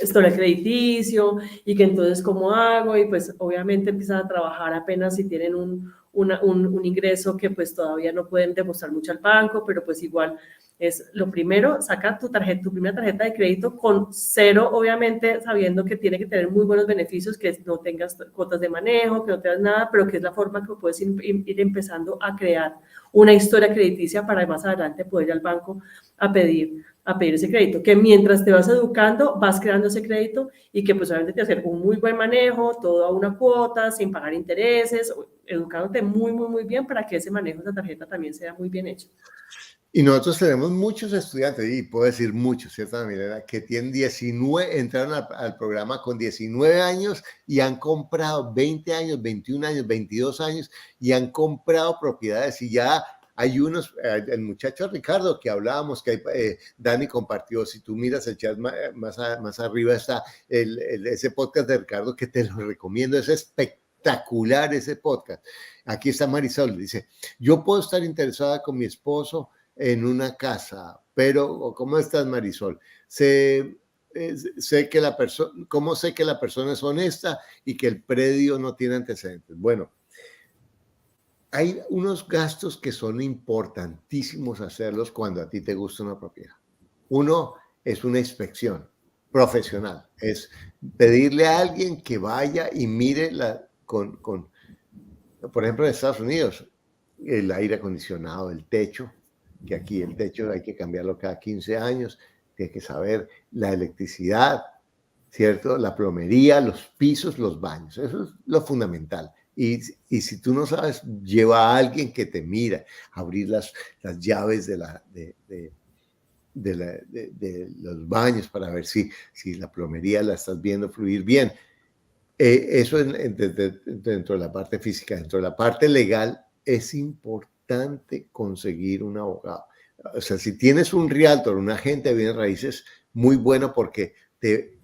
historial crediticio y que entonces cómo hago y pues obviamente empiezan a trabajar apenas si tienen un ingreso que pues todavía no pueden demostrar mucho al banco, pero pues igual es lo primero, saca tu primera tarjeta de crédito con cero, obviamente sabiendo que tiene que tener muy buenos beneficios, que no tengas cuotas de manejo, que no tengas nada, pero que es la forma que puedes ir empezando a crear una historia crediticia para más adelante poder ir al banco a pedir ese crédito, que mientras te vas educando, vas creando ese crédito y que pues obviamente te hacer un muy buen manejo, todo a una cuota, sin pagar intereses, educándote muy, muy, muy bien para que ese manejo de esa tarjeta también sea muy bien hecho.
Y nosotros tenemos muchos estudiantes, y puedo decir muchos, ¿cierta manera? Que tienen 19, entraron al programa con 19 años y han comprado 20 años, 21 años, 22 años y han comprado propiedades y ya hay unos, el muchacho Ricardo que hablábamos, que Dani compartió, si tú miras el chat más arriba está ese podcast de Ricardo que te lo recomiendo, es espectacular ese podcast. Aquí está Marisol, dice, yo puedo estar interesada con mi esposo en una casa, pero ¿cómo estás, Marisol? ¿Cómo sé que la persona es honesta y que el predio no tiene antecedentes? Bueno, hay unos gastos que son importantísimos hacerlos cuando a ti te gusta una propiedad. Uno es una inspección profesional, es pedirle a alguien que vaya y mire por ejemplo, en Estados Unidos, el aire acondicionado, el techo, que aquí el techo hay que cambiarlo cada 15 años, tienes que saber la electricidad, ¿cierto? La plomería, los pisos, los baños, eso es lo fundamental. Y si tú no sabes, lleva a alguien que te mira, abrir las llaves de los baños para ver si la plomería la estás viendo fluir bien. Eso dentro de la parte física. Dentro de la parte legal es importante conseguir un abogado. O sea, si tienes un realtor, un agente de bienes raíces, muy bueno porque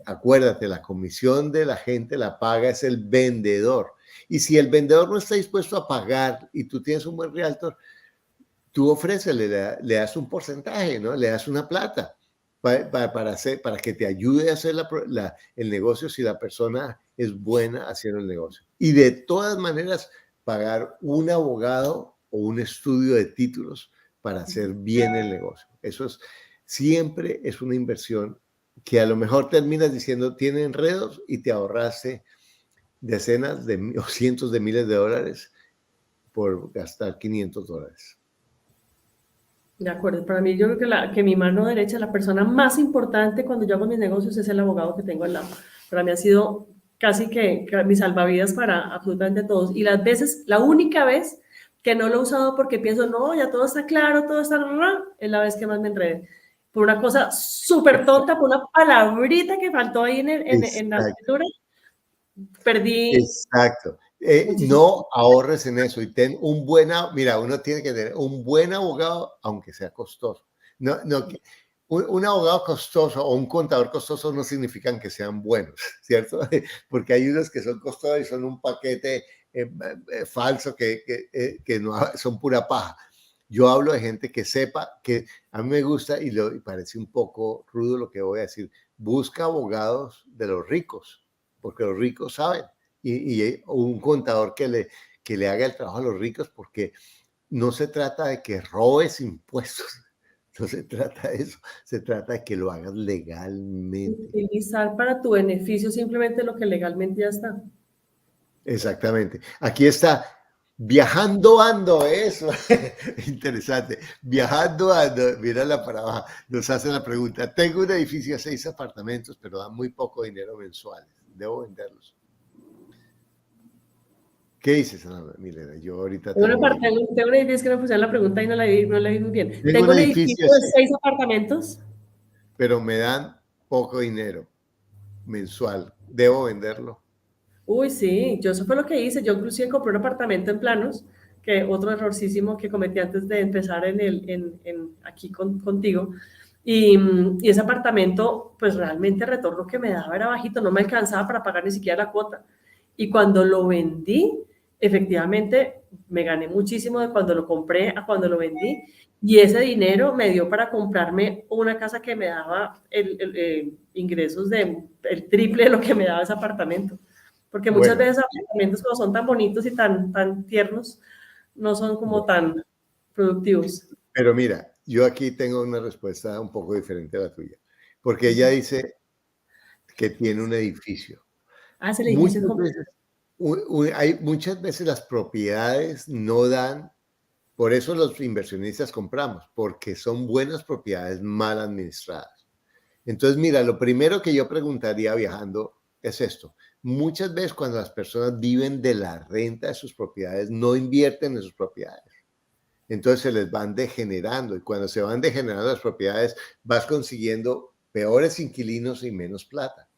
acuérdate, la comisión de la gente la paga es el vendedor. Y si el vendedor no está dispuesto a pagar y tú tienes un buen realtor, tú ofreces, le das un porcentaje, ¿no? Le das una plata para que te ayude a hacer el negocio si la persona es buena haciendo el negocio. Y de todas maneras, pagar un abogado o un estudio de títulos para hacer bien el negocio. Eso siempre es una inversión que a lo mejor terminas diciendo tiene enredos y te ahorraste decenas o cientos de miles de dólares por gastar $500.
De acuerdo, para mí yo creo que mi mano derecha, la persona más importante cuando yo hago mis negocios es el abogado que tengo al lado. Para mí ha sido casi que mi salvavidas para absolutamente todos. Y la única vez que no lo he usado porque pienso, no, ya todo está claro, todo está... es la vez que más me enredé. Por una cosa súper tonta, por una palabrita que faltó ahí en la escritura, perdí.
Exacto. No ahorres en eso y ten mira, uno tiene que tener un buen abogado, aunque sea costoso. Un abogado costoso o un contador costoso no significan que sean buenos, ¿cierto? Porque hay unos que son costosos y son un paquete falso que no son pura paja. Yo hablo de gente que sepa, que a mí me gusta y parece un poco rudo lo que voy a decir, busca abogados de los ricos, porque los ricos saben, y un contador que le haga el trabajo a los ricos, porque no se trata de que robes impuestos, no se trata de eso, se trata de que lo hagas legalmente.
Utilizar para tu beneficio simplemente lo que legalmente ya está.
Exactamente. Aquí está, viajando ando, eso. Interesante. Viajando ando, mírala para abajo. Nos hace la pregunta. Tengo un edificio de 6 apartamentos, pero da muy poco dinero mensual. Debo venderlos. ¿Qué dices, Ana Milena? Yo ahorita
Tengo un edificio que me pusieron la pregunta y no la vi muy bien. Tengo un edificio de 6 apartamentos.
Pero me dan poco dinero mensual. ¿Debo venderlo?
Uy, sí, yo eso fue lo que hice. Yo inclusive compré un apartamento en Planos, que otro errorcísimo que cometí antes de empezar aquí contigo. Y ese apartamento, pues realmente el retorno que me daba era bajito, no me alcanzaba para pagar ni siquiera la cuota. Y cuando lo vendí, efectivamente me gané muchísimo de cuando lo compré a cuando lo vendí. Y ese dinero me dio para comprarme una casa que me daba ingresos el triple de lo que me daba ese apartamento. Porque muchas veces apartamentos como son tan bonitos y tan tiernos, no son como tan productivos.
Pero mira, yo aquí tengo una respuesta un poco diferente a la tuya, porque ella dice que tiene un edificio.
Ah, el edificio es como...
Muchas veces las propiedades no dan, por eso los inversionistas compramos, porque son buenas propiedades mal administradas. Entonces, mira, lo primero que yo preguntaría viajando es esto. Muchas veces cuando las personas viven de la renta de sus propiedades, no invierten en sus propiedades. Entonces se les van degenerando y cuando se van degenerando las propiedades, vas consiguiendo peores inquilinos y menos plata.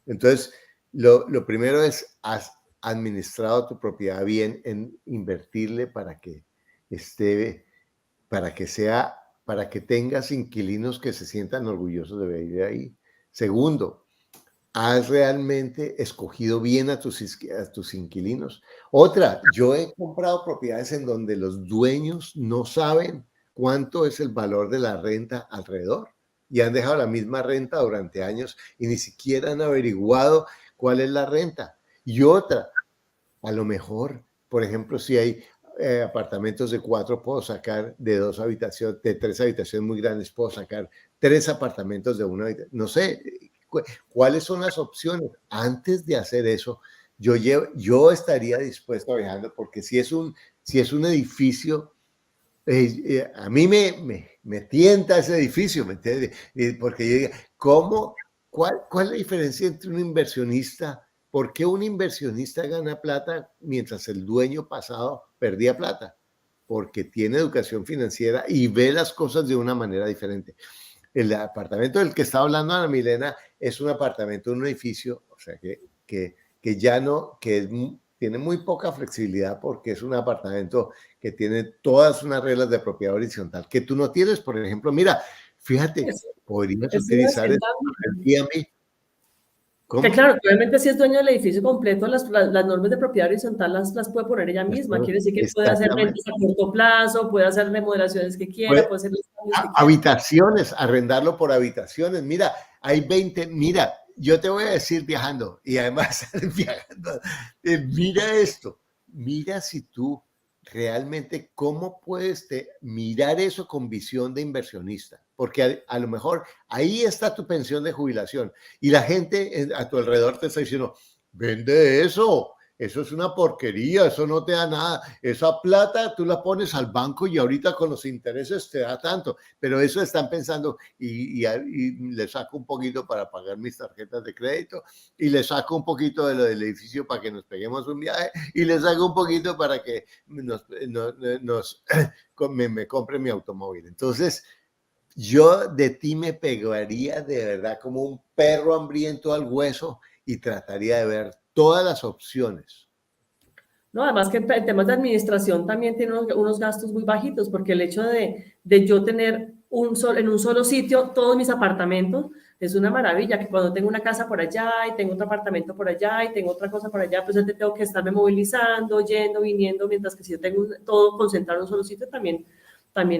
Entonces, lo primero es, has administrado tu propiedad bien en invertirle para que esté para que tengas inquilinos que se sientan orgullosos de vivir ahí. Segundo, has realmente escogido bien a tus inquilinos. Otra, yo he comprado propiedades en donde los dueños no saben cuánto es el valor de la renta alrededor y han dejado la misma renta durante años y ni siquiera han averiguado cuál es la renta. Y otra, a lo mejor, por ejemplo, si hay apartamentos de 4, puedo sacar de 2 habitaciones, de 3 habitaciones muy grandes, puedo sacar 3 apartamentos de 1 habitación. No sé, ¿cuáles son las opciones? Antes de hacer eso, yo estaría dispuesto a viajar, porque si es un edificio, a mí me tienta ese edificio, ¿me entiendes? Porque yo digo, ¿cuál es la diferencia entre un inversionista? ¿Por qué un inversionista gana plata mientras el dueño pasado perdía plata? Porque tiene educación financiera y ve las cosas de una manera diferente. El apartamento del que está hablando Ana Milena es un apartamento en un edificio, o sea, que ya no, tiene muy poca flexibilidad porque es un apartamento que tiene todas unas reglas de propiedad horizontal que tú no tienes. Por ejemplo, mira, fíjate,
Es,
podrías
es una
utilizar el
hacienda.
Airbnb.
Que
¿Cómo?
claro, obviamente si es dueño del edificio completo, las normas de propiedad horizontal las puede poner ella misma. Quiere decir que puede hacer
Exactamente.
rentas a corto plazo, puede hacer remodelaciones que quiera,
Pues,
puede hacer los cambios que quiera.
habitaciones, arrendarlo por habitaciones. Mira, hay 20, mira, yo te voy a decir viajando y además viajando, mira esto, mira si tú realmente cómo puedes mirar eso con visión de inversionista, porque a lo mejor ahí está tu pensión de jubilación y la gente a tu alrededor te está diciendo, vende eso es una porquería, eso no te da nada. Esa plata tú la pones al banco y ahorita con los intereses te da tanto. Pero eso están pensando y le saco un poquito para pagar mis tarjetas de crédito y le saco un poquito de lo del edificio para que nos peguemos un viaje y le saco un poquito para que me compre mi automóvil. Entonces, yo de ti me pegaría de verdad como un perro hambriento al hueso y trataría de ver todas las opciones.
No, además que en temas de administración también tiene unos gastos muy bajitos, porque el hecho de yo tener en un solo sitio todos mis apartamentos es una maravilla, que cuando tengo una casa por allá y tengo otro apartamento por allá y tengo otra cosa por allá, pues yo tengo que estarme movilizando, yendo, viniendo, mientras que si yo tengo todo concentrado en un solo sitio también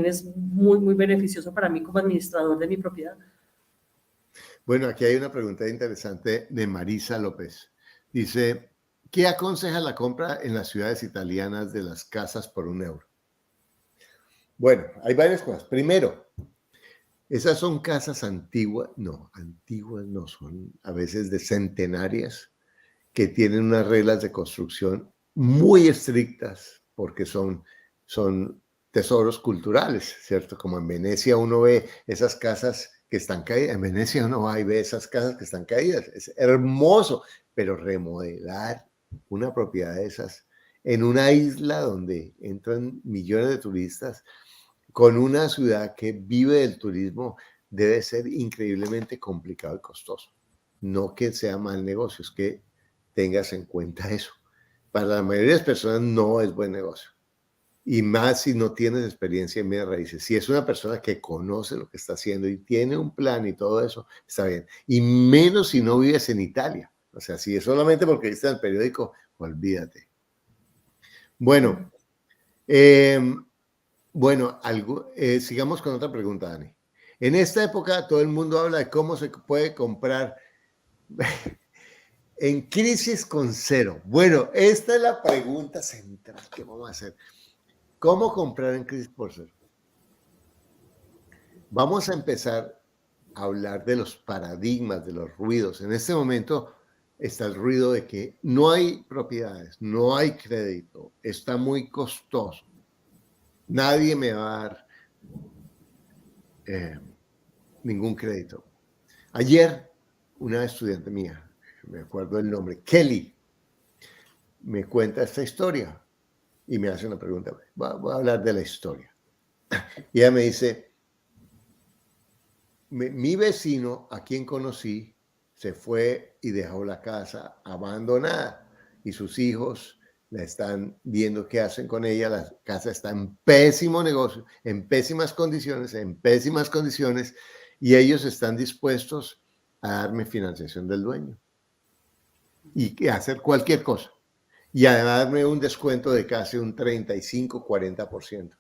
es muy, muy beneficioso para mí como administrador de mi propiedad.
Bueno, aquí hay una pregunta interesante de Marisa López. Dice, ¿qué aconseja la compra en las ciudades italianas de las casas por €1? Bueno, hay varias cosas. Primero, esas son casas antiguas no, son a veces de centenarias que tienen unas reglas de construcción muy estrictas porque son tesoros culturales, ¿cierto? Como en Venecia uno ve esas casas que están caídas, en Venecia uno va y ve esas casas que están caídas, es hermoso, pero remodelar una propiedad de esas en una isla donde entran millones de turistas, con una ciudad que vive del turismo, debe ser increíblemente complicado y costoso. No que sea mal negocio, es que tengas en cuenta eso. Para la mayoría de las personas no es buen negocio. Y más si no tienes experiencia en bienes raíces. Si es una persona que conoce lo que está haciendo y tiene un plan y todo eso, está bien. Y menos si no vives en Italia. O sea, si es solamente porque viste en el periódico, olvídate. Bueno, eh, sigamos con otra pregunta, Dani. En esta época todo el mundo habla de cómo se puede comprar en crisis con cero. Bueno, esta es la pregunta central que vamos a hacer. ¿Cómo comprar en crisis por cero? Vamos a empezar a hablar de los paradigmas, de los ruidos. En este momento está el ruido de que no hay propiedades, no hay crédito, está muy costoso. Nadie me va a dar ningún crédito. Ayer, una estudiante mía, me acuerdo el nombre, Kelly, me cuenta esta historia y me hace una pregunta. Voy a hablar de la historia. Y ella me dice, mi vecino, a quien conocí, se fue y dejó la casa abandonada y sus hijos la están viendo qué hacen con ella, la casa está en pésimo negocio, en pésimas condiciones, y ellos están dispuestos a darme financiación del dueño y hacer cualquier cosa. Y a darme un descuento de casi un 35-40%.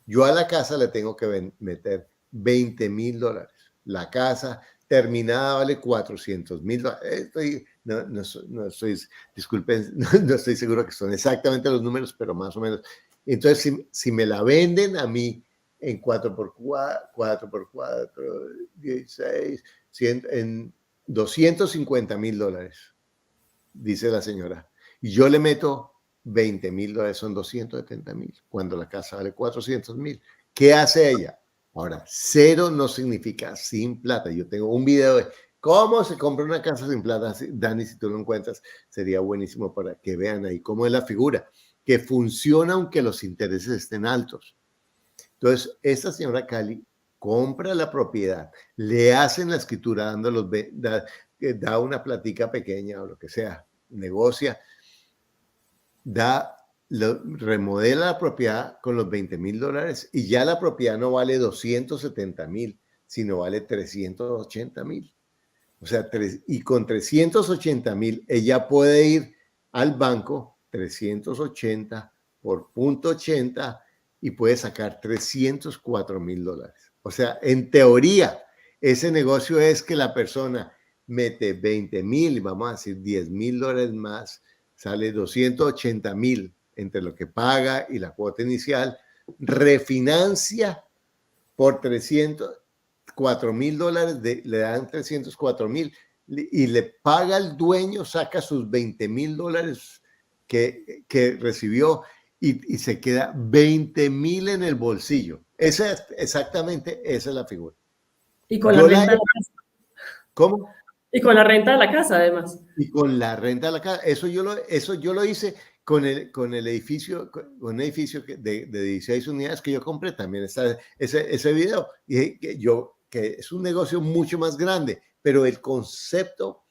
Yo a la casa le tengo que meter $20,000. La casa terminada vale $400,000. Disculpen, no estoy seguro que son exactamente los números, pero más o menos. Entonces, si me la venden a mí en 4x4, 16, 100, en $250,000, dice la señora, y yo le meto $20,000, son $270,000, cuando la casa vale $400,000. ¿Qué hace ella? Ahora, cero no significa sin plata. Yo tengo un video de cómo se compra una casa sin plata. Dani, si tú lo encuentras, sería buenísimo para que vean ahí cómo es la figura, que funciona aunque los intereses estén altos. Entonces, esta señora Cali compra la propiedad, le hacen la escritura, da una platica pequeña o lo que sea, negocia, remodela la propiedad con los $20,000 y ya la propiedad no vale $270,000, sino vale $380,000. O sea, y con $380,000 ella puede ir al banco, 380 por .80, y puede sacar $304,000. O sea, en teoría, ese negocio es que la persona mete 20,000, vamos a decir $10,000 más, sale 280,000 entre lo que paga y la cuota inicial, refinancia por $304,000, le dan 304,000 y le paga al dueño, saca sus $20,000 que recibió y se queda 20,000 en el bolsillo. Exactamente, esa es la figura.
Y con la renta de la casa.
¿Cómo?
Y con la renta de la casa, además.
Y con la renta de la casa. Eso yo lo hice con un edificio de 16 unidades que yo compré. También está ese video. Y que es un negocio mucho más grande, pero el concepto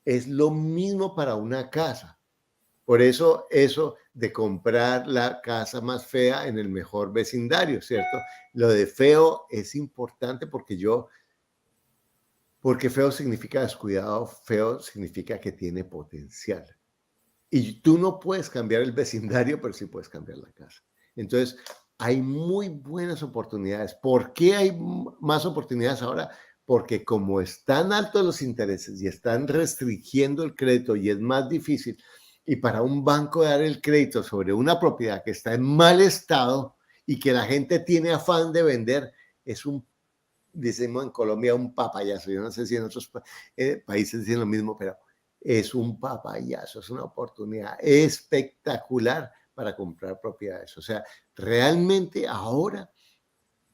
es lo mismo para una casa. Por eso de comprar la casa más fea en el mejor vecindario, ¿cierto? Lo de feo es importante porque feo significa descuidado, feo significa que tiene potencial. Y tú no puedes cambiar el vecindario, pero sí puedes cambiar la casa. Entonces, hay muy buenas oportunidades. ¿Por qué hay más oportunidades ahora? Porque como están altos los intereses y están restringiendo el crédito y es más difícil, y para un banco dar el crédito sobre una propiedad que está en mal estado y que la gente tiene afán de vender, decimos en Colombia, un papayazo. Yo no sé si en otros países dicen lo mismo, pero es un papayazo, es una oportunidad espectacular para comprar propiedades. O sea, realmente ahora,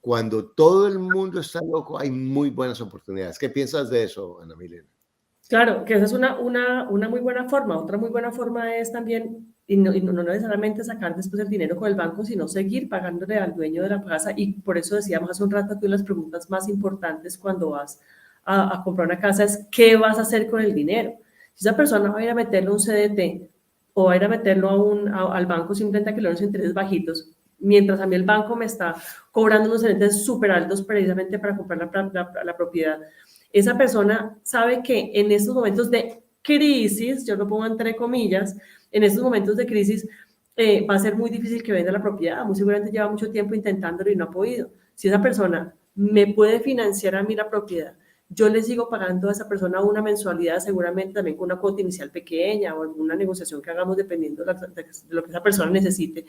cuando todo el mundo está loco, hay muy buenas oportunidades. ¿Qué piensas de eso, Ana Milena?
Claro, que esa es una muy buena forma. Otra muy buena forma es también, y no necesariamente sacar después el dinero con el banco, sino seguir pagándole al dueño de la casa. Y por eso decíamos hace un rato que una de las preguntas más importantes cuando vas a comprar una casa es ¿qué vas a hacer con el dinero? Si esa persona va a ir a meterlo a un CDT o va a ir a meterlo al banco simplemente a que le den los intereses bajitos, mientras a mí el banco me está cobrando unos intereses súper altos precisamente para comprar la propiedad, esa persona sabe que en estos momentos de crisis, yo lo pongo entre comillas, en estos momentos de crisis va a ser muy difícil que venda la propiedad, muy seguramente lleva mucho tiempo intentándolo y no ha podido. Si esa persona me puede financiar a mí la propiedad, yo le sigo pagando a esa persona una mensualidad, seguramente también con una cuota inicial pequeña o alguna negociación que hagamos dependiendo de lo que esa persona necesite,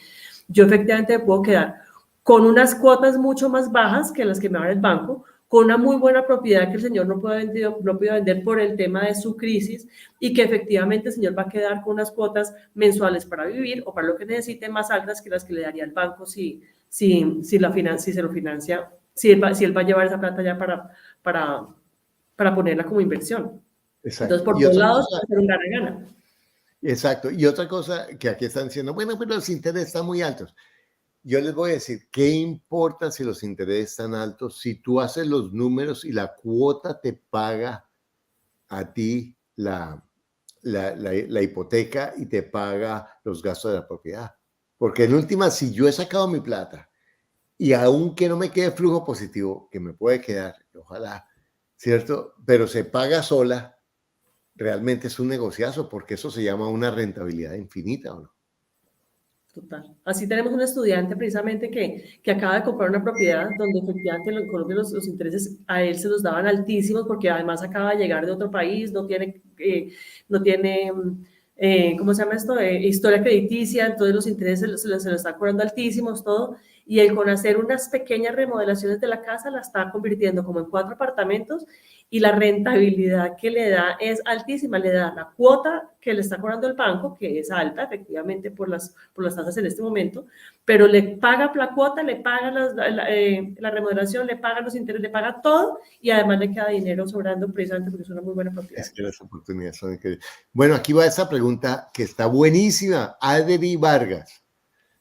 yo efectivamente me puedo quedar con unas cuotas mucho más bajas que las que me va a dar el banco, con una muy buena propiedad que el señor no puede vender por el tema de su crisis y que efectivamente el señor va a quedar con unas cuotas mensuales para vivir o para lo que necesite más altas que las que le daría el banco si se lo financia, si él va a llevar esa plata ya para ponerla como inversión.
Exacto.
Entonces, por todos lados, puede ser un gana-gana.
Exacto. Y otra cosa que aquí están diciendo, bueno, pero los intereses están muy altos. Yo les voy a decir, ¿qué importa si los intereses están altos? Si tú haces los números y la cuota te paga a ti la hipoteca y te paga los gastos de la propiedad. Porque en última, si yo he sacado mi plata y aunque no me quede flujo positivo, que me puede quedar, ojalá, ¿cierto? Pero se paga sola, realmente es un negociazo, porque eso se llama una rentabilidad infinita, ¿o no?
Total. Así tenemos un estudiante precisamente que acaba de comprar una propiedad donde efectivamente en Colombia los intereses a él se los daban altísimos porque además acaba de llegar de otro país, no tiene ¿cómo se llama esto? Historia crediticia, entonces los intereses se lo están cobrando altísimos, todo. Y él con hacer unas pequeñas remodelaciones de la casa la está convirtiendo como en 4 apartamentos y la rentabilidad que le da es altísima, le da la cuota que le está cobrando el banco, que es alta efectivamente por las tasas en este momento, pero le paga la cuota, le paga la remodelación, le paga los intereses, le paga todo y además le queda dinero sobrando precisamente porque es una muy buena propiedad.
Es que las oportunidades son increíbles. Bueno, aquí va esta pregunta que está buenísima. Adri Vargas.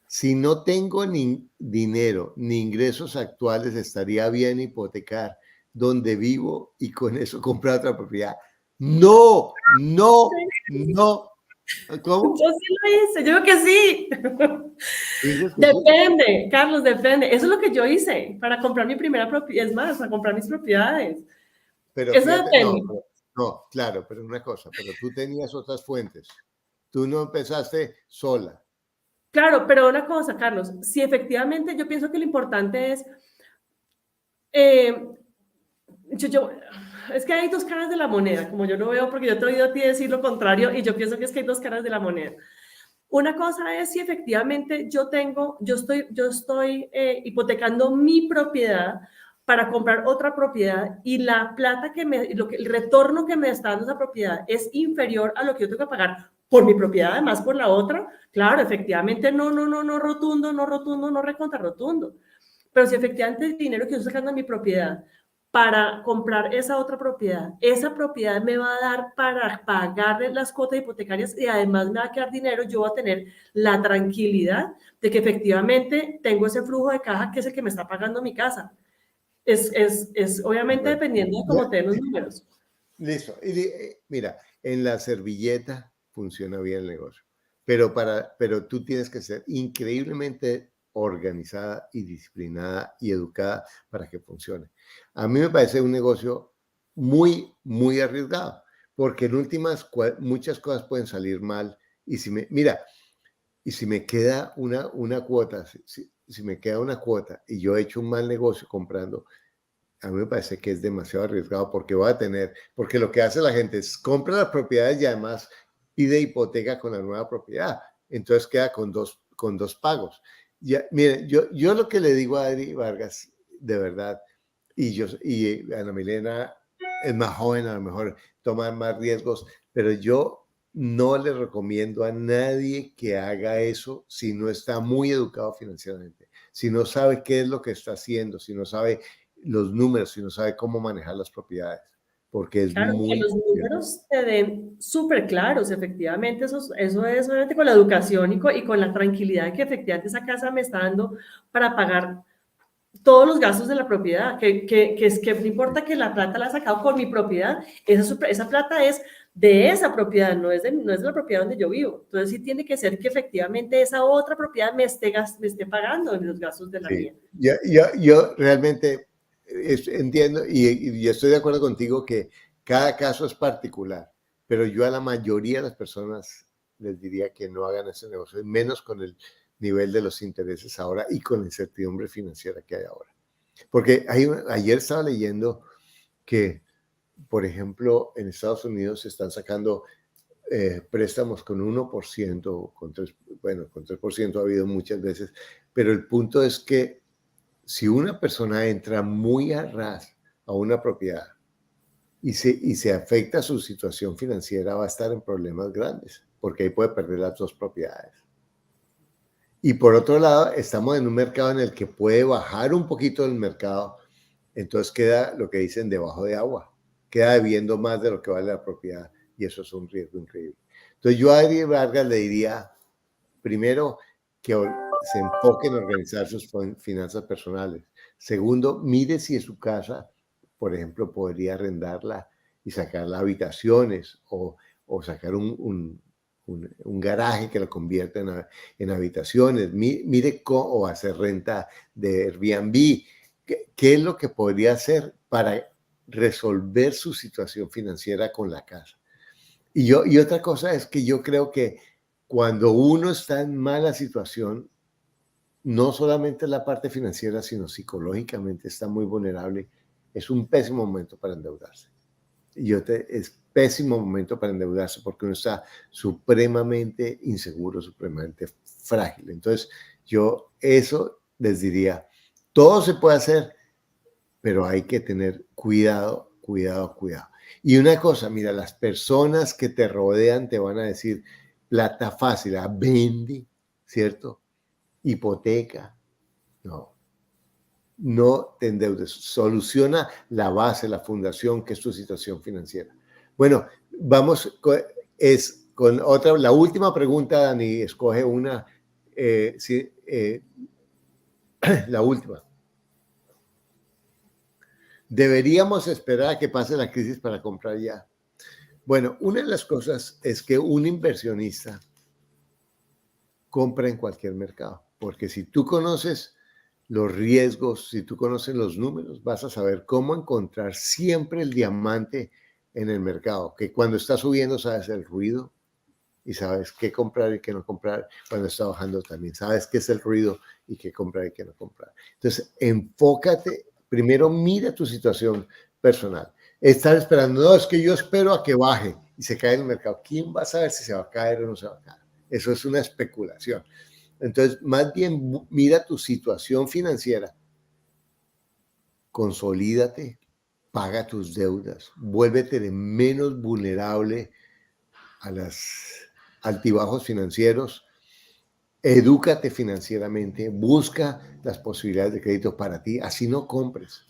Si no tengo ni dinero ni ingresos actuales, estaría bien hipotecar donde vivo y con eso comprar otra propiedad. No, no, no. ¿Cómo?
Yo sí lo hice, yo creo que sí.
¿Dices que sí?
Depende, Carlos, depende. Eso es lo que yo hice para comprar mi primera propiedad, es más, para comprar mis propiedades.
Pero
Eso
fíjate, no,
depende.
no, claro, pero una cosa, pero tú tenías otras fuentes. Tú no empezaste sola.
Claro, pero una cosa, Carlos, si efectivamente yo pienso que lo importante es, eh, es que hay dos caras de la moneda, como yo lo veo, porque yo te he oído a ti decir lo contrario y yo pienso que es que hay dos caras de la moneda. Una cosa es si efectivamente yo estoy hipotecando mi propiedad para comprar otra propiedad y la plata el retorno que me está dando esa propiedad es inferior a lo que yo tengo que pagar por mi propiedad, además por la otra. Claro, efectivamente, no rotundo, no rotundo, no recontra rotundo. Pero si efectivamente el dinero que yo estoy sacando de mi propiedad para comprar esa propiedad me va a dar para pagarle las cuotas hipotecarias y además me va a quedar dinero, yo voy a tener la tranquilidad de que efectivamente tengo ese flujo de caja que es el que me está pagando mi casa. Es obviamente
Bueno,
dependiendo de cómo te den los números.
listo. Mira, en la servilleta funciona bien el negocio, pero tú tienes que ser increíblemente organizada y disciplinada y educada para que funcione. A mí me parece un negocio muy, muy arriesgado, porque en últimas muchas cosas pueden salir mal. Mira, y si me queda una cuota, si me queda una cuota y yo he hecho un mal negocio comprando, a mí me parece que es demasiado arriesgado porque lo que hace la gente es compra las propiedades y además pide hipoteca con la nueva propiedad. Entonces queda con dos pagos. Ya, miren, yo lo que le digo a Adri Vargas, de verdad, y Ana Milena es más joven, a lo mejor toma más riesgos, pero yo no le recomiendo a nadie que haga eso si no está muy educado financieramente, si no sabe qué es lo que está haciendo, si no sabe los números, si no sabe cómo manejar las propiedades, porque es
Claro, que
muy
los
riesgoso.
números te den súper claros, efectivamente, eso es obviamente con la educación y con la tranquilidad que efectivamente esa casa me está dando para pagar todos los gastos de la propiedad, que es que no importa que la plata la he sacado por mi propiedad, esa plata es de esa propiedad, no es de la propiedad donde yo vivo. Entonces sí tiene que ser que efectivamente esa otra propiedad me esté pagando en los gastos de la
Sí,
mía.
yo realmente entiendo y estoy de acuerdo contigo que cada caso es particular, pero yo a la mayoría de las personas les diría que no hagan ese negocio, y menos con el nivel de los intereses ahora y con la incertidumbre financiera que hay ahora. Porque ayer estaba leyendo que, por ejemplo, en Estados Unidos se están sacando préstamos con 1%, con 3% ha habido muchas veces, pero el punto es que si una persona entra muy a ras a una propiedad y se afecta su situación financiera, va a estar en problemas grandes, porque ahí puede perder las dos propiedades. Y por otro lado, estamos en un mercado en el que puede bajar un poquito el mercado, entonces queda lo que dicen debajo de agua, queda debiendo más de lo que vale la propiedad, y eso es un riesgo increíble. Entonces yo a Adri Vargas le diría, primero, que se enfoque en organizar sus finanzas personales. Segundo, mire si en su casa, por ejemplo, podría arrendarla y sacarla a habitaciones o sacar un garaje que lo convierta en habitaciones, mire o hacer renta de Airbnb. ¿Qué es lo que podría hacer para resolver su situación financiera con la casa? Y otra cosa es que yo creo que cuando uno está en mala situación, no solamente la parte financiera, sino psicológicamente está muy vulnerable, es un pésimo momento para endeudarse. Es pésimo momento para endeudarse porque uno está supremamente inseguro, supremamente frágil. Entonces, yo eso les diría, todo se puede hacer, pero hay que tener cuidado, cuidado, cuidado. Y una cosa, mira, las personas que te rodean te van a decir, plata fácil, vende, ¿cierto? Hipoteca. No, no te endeudes. Soluciona la base, la fundación, que es tu situación financiera. Bueno, vamos con otra, la última pregunta, Dani, escoge una, la última. ¿Deberíamos esperar a que pase la crisis para comprar ya? Bueno, una de las cosas es que un inversionista compra en cualquier mercado, porque si tú conoces los riesgos, si tú conoces los números, vas a saber cómo encontrar siempre el diamante en el mercado, que cuando está subiendo sabes el ruido y sabes qué comprar y qué no comprar, cuando está bajando también sabes qué es el ruido y qué comprar y qué no comprar. Entonces, enfócate, primero mira tu situación personal. Estar esperando, no, es que yo espero a que baje y se cae en el mercado. ¿Quién va a saber si se va a caer o no se va a caer? Eso es una especulación. Entonces, más bien mira tu situación financiera, consolídate, paga tus deudas, vuélvete de menos vulnerable a los altibajos financieros, edúcate financieramente, busca las posibilidades de crédito para ti, así no compres,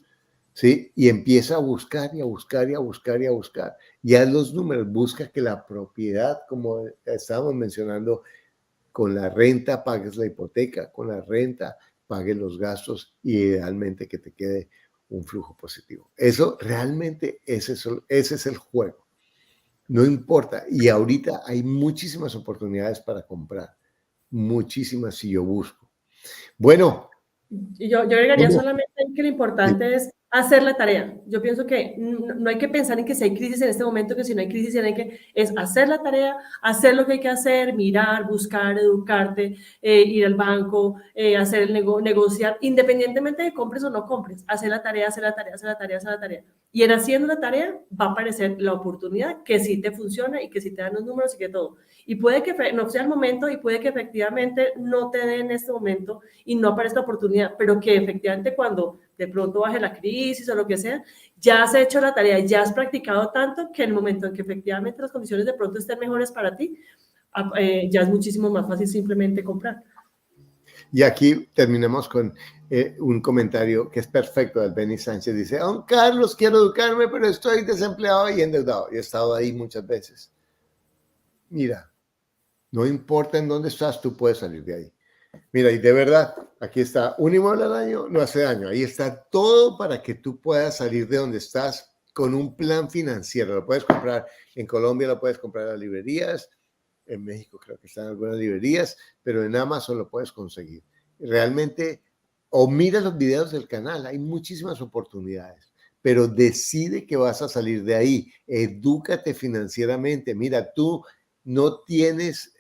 ¿sí? Y empieza a buscar y a buscar y a buscar y a buscar. Y haz los números, busca que la propiedad, como estábamos mencionando, con la renta pagues la hipoteca, con la renta pagues los gastos y idealmente que te quede un flujo positivo. Eso realmente, ese es el juego. No importa. Y ahorita hay muchísimas oportunidades para comprar. Muchísimas si yo busco. Bueno.
Yo agregaría
¿Cómo?
solamente que lo importante es hacer la tarea. Yo pienso que no hay que pensar en que si hay crisis en este momento, que si no hay crisis, es hacer la tarea, hacer lo que hay que hacer, mirar, buscar, educarte, ir al banco, hacer el negociar, independientemente de compres o no compres, hacer la tarea, hacer la tarea, hacer la tarea, hacer la tarea. Y en haciendo la tarea va a aparecer la oportunidad que sí te funciona y que sí te dan los números y que todo. Y puede que no sea el momento y puede que efectivamente no te dé en este momento y no aparezca la oportunidad, pero que efectivamente cuando de pronto baje la crisis o lo que sea, ya has hecho la tarea, ya has practicado tanto que en el momento en que efectivamente las condiciones de pronto estén mejores para ti, ya es muchísimo más fácil simplemente comprar.
Y aquí terminamos con un comentario que es perfecto del Benny Sánchez. Dice, don Carlos, quiero educarme, pero estoy desempleado y endeudado. Y he estado ahí muchas veces. Mira, no importa en dónde estás, tú puedes salir de ahí. Mira, y de verdad, aquí está, un inmueble al año no hace daño. Ahí está todo para que tú puedas salir de donde estás con un plan financiero. Lo puedes comprar en Colombia, lo puedes comprar en las librerías. En México creo que están algunas librerías, pero en Amazon lo puedes conseguir. Realmente, o mira los videos del canal, hay muchísimas oportunidades, pero decide que vas a salir de ahí. Edúcate financieramente. Mira, tú no tienes,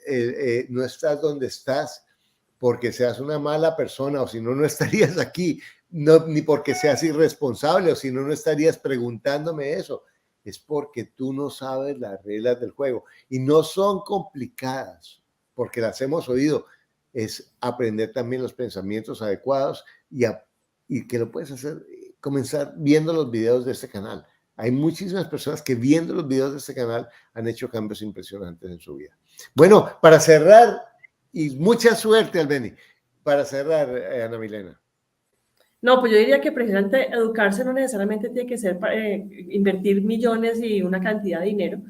no estás donde estás porque seas una mala persona o si no, no estarías aquí, no, ni porque seas irresponsable o si no, no estarías preguntándome eso. Es porque tú no sabes las reglas del juego y no son complicadas porque las hemos oído. Es aprender también los pensamientos adecuados y que lo puedes hacer, comenzar viendo los videos de este canal. Hay muchísimas personas que viendo los videos de este canal han hecho cambios impresionantes en su vida. Bueno, para cerrar, y mucha suerte, Albeni. Para cerrar, Ana Milena.
No, pues yo diría que precisamente educarse no necesariamente tiene que ser invertir millones y una cantidad de dinero,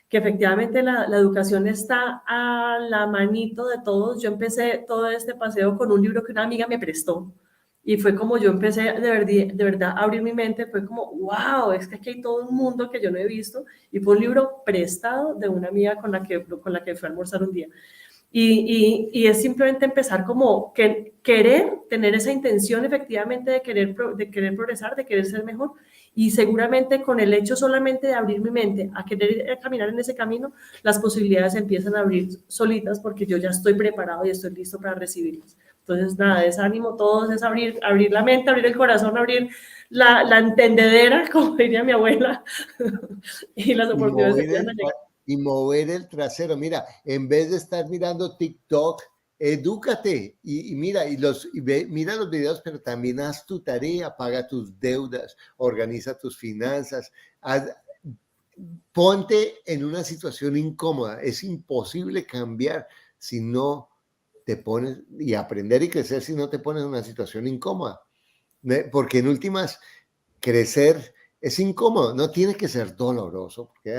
que efectivamente la educación está a la manito de todos. Yo empecé todo este paseo con un libro que una amiga me prestó Y fue como yo empecé de verdad a abrir mi mente, fue como, wow, es que aquí hay todo un mundo que yo no he visto. Y fue un libro prestado de una amiga con la que fui a almorzar un día. Y es simplemente empezar como que querer, tener esa intención efectivamente de querer progresar, de querer ser mejor. Y seguramente con el hecho solamente de abrir mi mente a querer caminar en ese camino, las posibilidades empiezan a abrir solitas porque yo ya estoy preparado y estoy listo para recibirlas. Entonces, nada, desánimo todos, es abrir la mente, abrir el corazón, abrir la entendedera, como diría mi abuela, y las
Y
oportunidades
mover
empiezan a
el,
llegar.
y mover el trasero. Mira, en vez de estar mirando TikTok, edúcate y mira, mira los videos, pero también haz tu tarea, paga tus deudas, organiza tus finanzas, ponte en una situación incómoda. Es imposible cambiar si no te pones y aprender y crecer si no te pones en una situación incómoda. Porque en últimas, crecer es incómodo, no tiene que ser doloroso, porque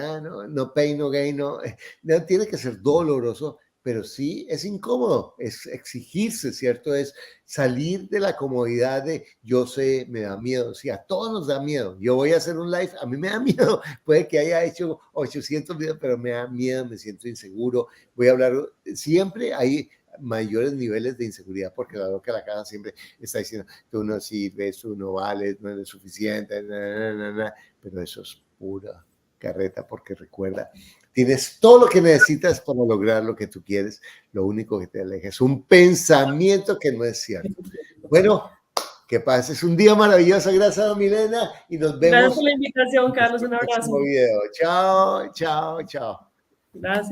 no pain, no gain, no tiene que ser doloroso, pero sí es incómodo, es exigirse, ¿cierto? Es salir de la comodidad de yo sé, me da miedo, sí, a todos nos da miedo. Yo voy a hacer un live, a mí me da miedo, puede que haya hecho 800 videos, pero me da miedo, me siento inseguro, voy a hablar, siempre hay mayores niveles de inseguridad, porque la loca de la casa siempre está diciendo, tú no sirves, tú no vales, no eres suficiente, pero eso es pura carreta, porque recuerda, tienes todo lo que necesitas para lograr lo que tú quieres, lo único que te aleja es un pensamiento que no es cierto. Bueno, que pases un día maravilloso, gracias a Milena, y nos
Gracias por
vemos
la invitación,
en
Carlos,
nuestro
un
próximo
abrazo.
video. Chao, chao, chao.
Gracias.